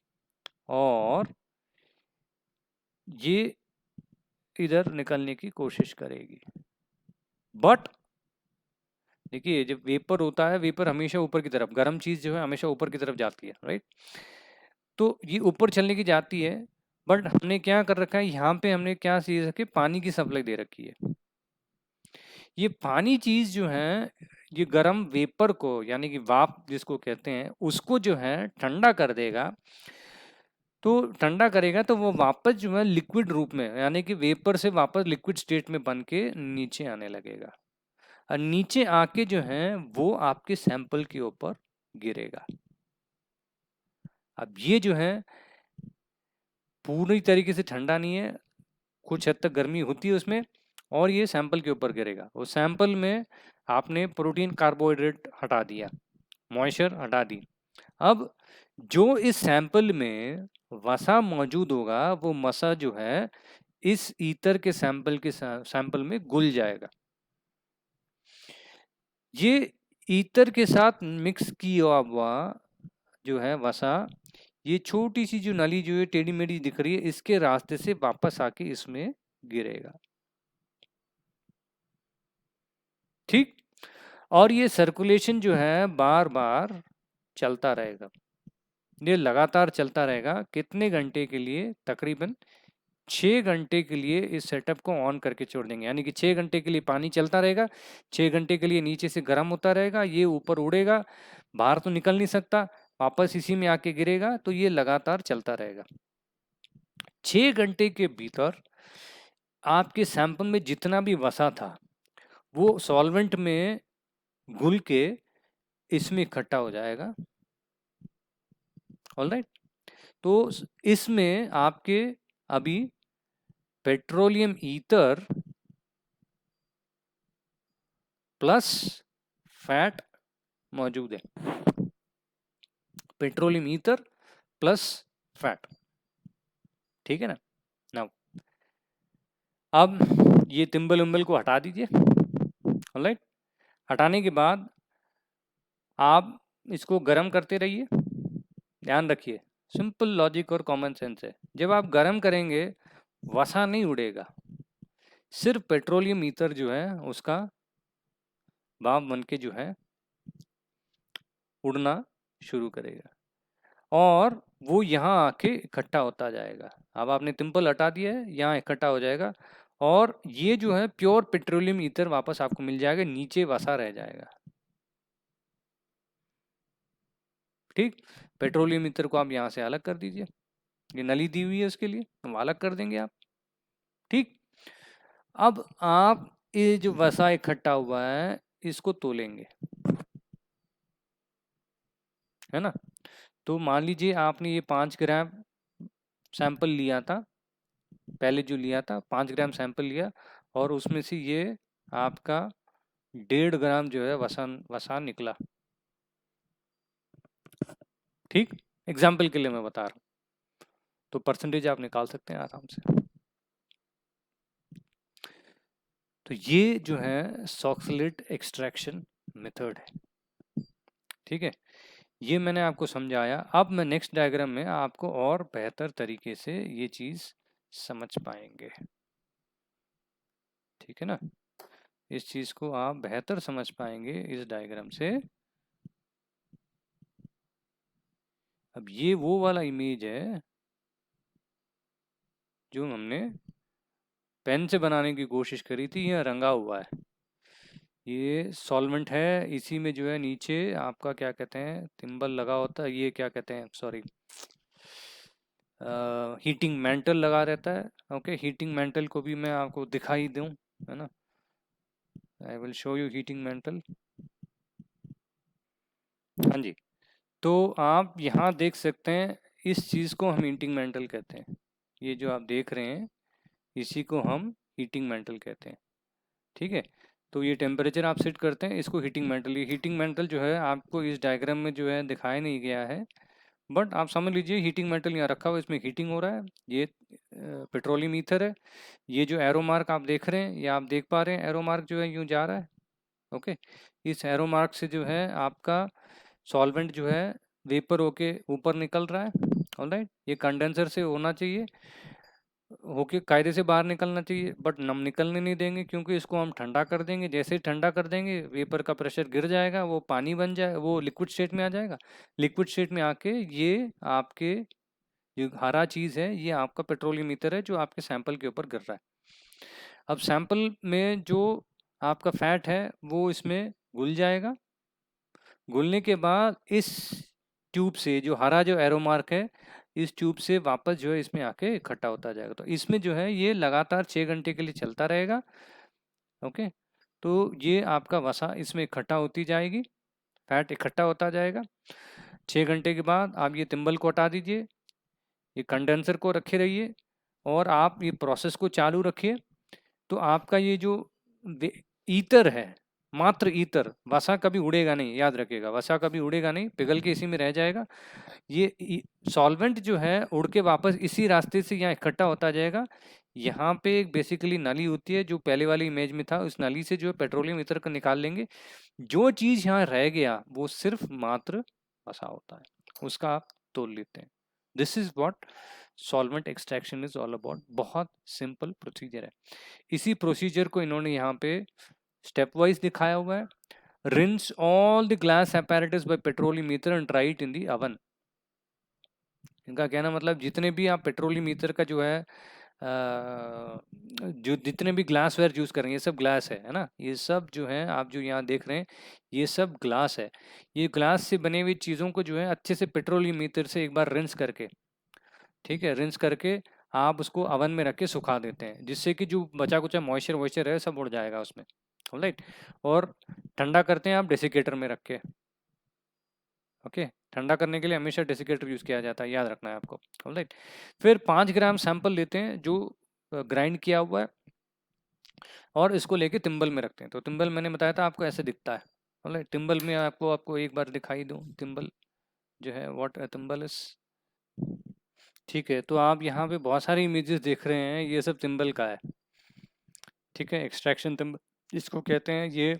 और ये इधर निकलने की कोशिश करेगी। बट देखिए जब वेपर होता है, वेपर हमेशा ऊपर की तरफ, गर्म चीज जो है हमेशा ऊपर की तरफ जाती है। राइट, तो ये ऊपर चलने की जाती है, बट हमने क्या कर रखा है, यहाँ पे हमने क्या चीज रखी, पानी की सप्लाई दे रखी है। ये पानी चीज जो है ये गर्म वेपर को, यानी कि वाप जिसको कहते हैं, उसको जो है ठंडा कर देगा। तो ठंडा करेगा तो वो वापस जो है लिक्विड रूप में, यानी कि वेपर से वापस लिक्विड स्टेट में बन के नीचे आने लगेगा, और नीचे आके जो है वो आपके सैंपल के ऊपर गिरेगा। अब ये जो है पूरी तरीके से ठंडा नहीं है, कुछ हद तक गर्मी होती है उसमें, और ये सैंपल के ऊपर गिरेगा। वो सैंपल में आपने प्रोटीन कार्बोहाइड्रेट हटा दिया, मॉइस्चर हटा दी। अब जो इस सैंपल में वसा मौजूद होगा वो मसा जो है इस ईथर के सैंपल में घुल जाएगा। ये ईथर के साथ मिक्स किया हुआ जो है वसा, ये छोटी सी जो नली जो है टेढ़ी मेढ़ी दिख रही है, इसके रास्ते से वापस आके इसमें गिरेगा। ठीक, और ये सर्कुलेशन जो है बार बार चलता रहेगा, ये लगातार चलता रहेगा। कितने घंटे के लिए? तकरीबन 6 घंटे के लिए इस सेटअप को ऑन करके छोड़ देंगे, यानी कि 6 घंटे के लिए पानी चलता रहेगा, 6 घंटे के लिए नीचे से गर्म होता रहेगा, ये ऊपर उड़ेगा, बाहर तो निकल नहीं सकता, वापस इसी में आके गिरेगा। तो ये लगातार चलता रहेगा। 6 घंटे के भीतर आपके सैंपल में जितना भी वसा था वो सॉल्वेंट में घुल के इसमें इकट्ठा हो जाएगा। ऑलराइट, तो इसमें आपके अभी पेट्रोलियम ईथर प्लस फैट मौजूद है। पेट्रोलियम ईथर प्लस फैट, ठीक है ना। नाउ अब ये तिम्बल उम्बल को हटा दीजिए। ऑलराइट, हटाने के बाद आप इसको गर्म करते रहिए। ध्यान रखिए, सिंपल लॉजिक और कॉमन सेंस है। जब आप गर्म करेंगे वसा नहीं उड़ेगा, सिर्फ पेट्रोलियम ईथर जो है उसका भाप बन के जो है उड़ना शुरू करेगा और वो यहाँ आके इकट्ठा होता जाएगा। अब आपने टिम्पल हटा दिया है, यहाँ इकट्ठा हो जाएगा और ये जो है प्योर पेट्रोलियम ईथर वापस आपको मिल जाएगा, नीचे वसा रह जाएगा। ठीक, पेट्रोलियम ईथर को आप यहाँ से अलग कर दीजिए, ये नली दी हुई है उसके लिए, हम अलग कर देंगे आप। ठीक, अब आप ये जो वसा इकट्ठा हुआ है इसको तोलेंगे, है ना। तो मान लीजिए आपने ये 5 ग्राम सैंपल लिया था, पहले जो लिया था 5 ग्राम सैंपल लिया और उसमें से ये आपका 1.5 ग्राम जो है वसा निकला। ठीक, एग्जाम्पल के लिए मैं बता रहा हूँ, तो परसेंटेज आप निकाल सकते हैं आराम से। तो ये जो है सॉक्सलेट एक्सट्रैक्शन मेथड है। ठीक है, ये मैंने आपको समझाया। अब मैं नेक्स्ट डायग्राम में आपको और बेहतर तरीके से ये चीज समझ पाएंगे। ठीक है ना, इस चीज को आप बेहतर समझ पाएंगे इस डायग्राम से। अब ये वो वाला इमेज है जो हमने पेन से बनाने की कोशिश करी थी, यह रंगा हुआ है, ये सॉल्वेंट है, इसी में जो है नीचे आपका क्या कहते हैं थिम्बल लगा होता है, ये क्या कहते हैं सॉरी हीटिंग मेंटल लगा रहता है। ओके, हीटिंग मेंटल को भी मैं आपको दिखाई दूं, है ना, I will show you heating mental. हाँ जी, तो आप यहाँ देख सकते हैं इस चीज़ को हम हीटिंग मेंटल कहते हैं, ये जो आप देख रहे हैं इसी को हम हीटिंग मेंटल कहते हैं। ठीक है, तो ये टेम्परेचर आप सेट करते हैं, इसको हीटिंग मेंटल, ये हीटिंग मेंटल जो है आपको इस डायग्राम में जो है दिखाया नहीं गया है, बट आप समझ लीजिए हीटिंग मेटल यहाँ रखा हुआ है, इसमें हीटिंग हो रहा है, ये पेट्रोलियम ईथर है। ये जो एरो मार्क आप देख रहे हैं, ये आप देख पा रहे हैं एरो मार्क जो है यूँ जा रहा है। ओके, इस एरो मार्क से जो है आपका सॉल्वेंट जो है वेपर होके ऊपर निकल रहा है। ऑलराइट, ये कंडेंसर से होना चाहिए, होके कायदे से बाहर निकलना चाहिए, बट हम निकलने नहीं देंगे क्योंकि इसको हम ठंडा कर देंगे। जैसे ही ठंडा कर देंगे वेपर का प्रेशर गिर जाएगा, वो पानी बन जाए, वो लिक्विड स्टेट में आ जाएगा। लिक्विड स्टेट में आके ये आपके जो हरा चीज़ है ये आपका पेट्रोलियम ईथर है जो आपके सैंपल के ऊपर गिर रहा है। अब सैंपल में जो आपका फैट है वो इसमें घुल जाएगा, घुलने के बाद इस ट्यूब से जो हरा जो एरो मार्क है इस ट्यूब से वापस जो है इसमें आके इकट्ठा होता जाएगा। तो इसमें जो है ये लगातार 6 घंटे के लिए चलता रहेगा। ओके, तो ये आपका वसा इसमें इकट्ठा होती जाएगी, फैट इकट्ठा होता जाएगा। 6 घंटे के बाद आप ये तिम्बल को हटा दीजिए, ये कंडेंसर को रखे रहिए और आप ये प्रोसेस को चालू रखिए। तो आपका ये जो ईथर है, मात्र ईथर, वसा कभी उड़ेगा नहीं, याद रखिएगा, वसा कभी उड़ेगा नहीं, पिघल के इसी में रह जाएगा। ये सॉल्वेंट जो है उड़ के वापस इसी रास्ते से यहाँ इकट्ठा होता जाएगा। यहाँ पे एक बेसिकली नली होती है जो पहले वाली इमेज में था, उस नली से जो है पेट्रोलियम ईथर को निकाल लेंगे। जो चीज यहाँ रह गया वो सिर्फ मात्र वसा होता है, उसका आप तोल लेते हैं। This is what solvent extraction is all about. बहुत सिंपल प्रोसीजर है। इसी प्रोसीजर को इन्होंने यहाँ पे स्टेप वाइज दिखाया हुआ है। Rinse all the glass apparatus by petroleum ether and try it in the oven। इनका कहना मतलब जितने भी आप पेट्रोलियम ईथर का जो है जो जितने भी ग्लास वेयर यूज करेंगे, ये सब ग्लास है ना, ये सब जो है आप जो यहाँ देख रहे हैं ये सब ग्लास है। ये ग्लास से बने हुई चीज़ों को जो है अच्छे से पेट्रोलियम ईथर से एक बार रिंस करके, ठीक है, रिंस करके आप उसको अवन में रख के सुखा देते हैं, जिससे कि जो बचा कुचा मॉइस्चर वॉइस्चर है सब उड़ जाएगा उसमें। ऑलराइट, और ठंडा करते हैं आप डेसिकेटर में रख के। ओके, ठंडा करने के लिए हमेशा डेसिकेटर यूज़ किया जाता है, याद रखना है आपको। ऑलराइट, फिर 5 ग्राम सैंपल लेते हैं जो ग्राइंड किया हुआ है और इसको लेके तिम्बल में रखते हैं। तो तिम्बल मैंने बताया था आपको ऐसे दिखता है। ऑलराइट, तिम्बल में आपको एक बार दिखाई दूँ तिम्बल जो है, व्हाट तिम्बल इज। ठीक है, तो आप यहाँ पे बहुत सारी इमेजेस देख रहे हैं, ये सब तिम्बल का है। ठीक है, एक्सट्रैक्शन तिम्बल इसको कहते हैं। ये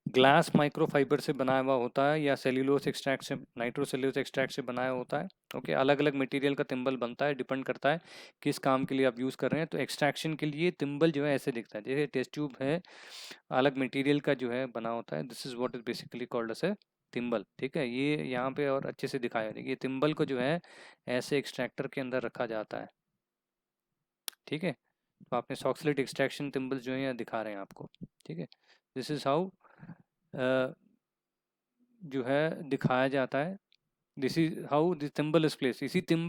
ग्लास माइक्रोफाइबर से बनाया हुआ होता है या सेल्यूलोस एक्सट्रैक्ट से, नाइट्रोसेल्यूलोस एक्सट्रैक्ट से बनाया होता है। ओके, अलग अलग मटेरियल का तिम्बल बनता है, डिपेंड करता है किस काम के लिए आप यूज़ कर रहे हैं। तो एक्सट्रैक्शन के लिए तिम्बल जो है ऐसे दिखता है, जैसे टेस्ट ट्यूब है, अलग मटेरियल का जो है बना होता है। This is what is basically called as a thimble. ठीक है, ये यहाँ पे और अच्छे से दिखाया है। ये तिम्बल को जो है ऐसे एक्सट्रैक्टर के अंदर रखा जाता है। ठीक है, तो आपने सॉक्सलेट एक्सट्रैक्शन तिम्बल जो है यहाँ दिखा रहे हैं आपको। ठीक है, दिस इज हाउ जो है दिखाया जाता है। This is how this thimble is place. इसी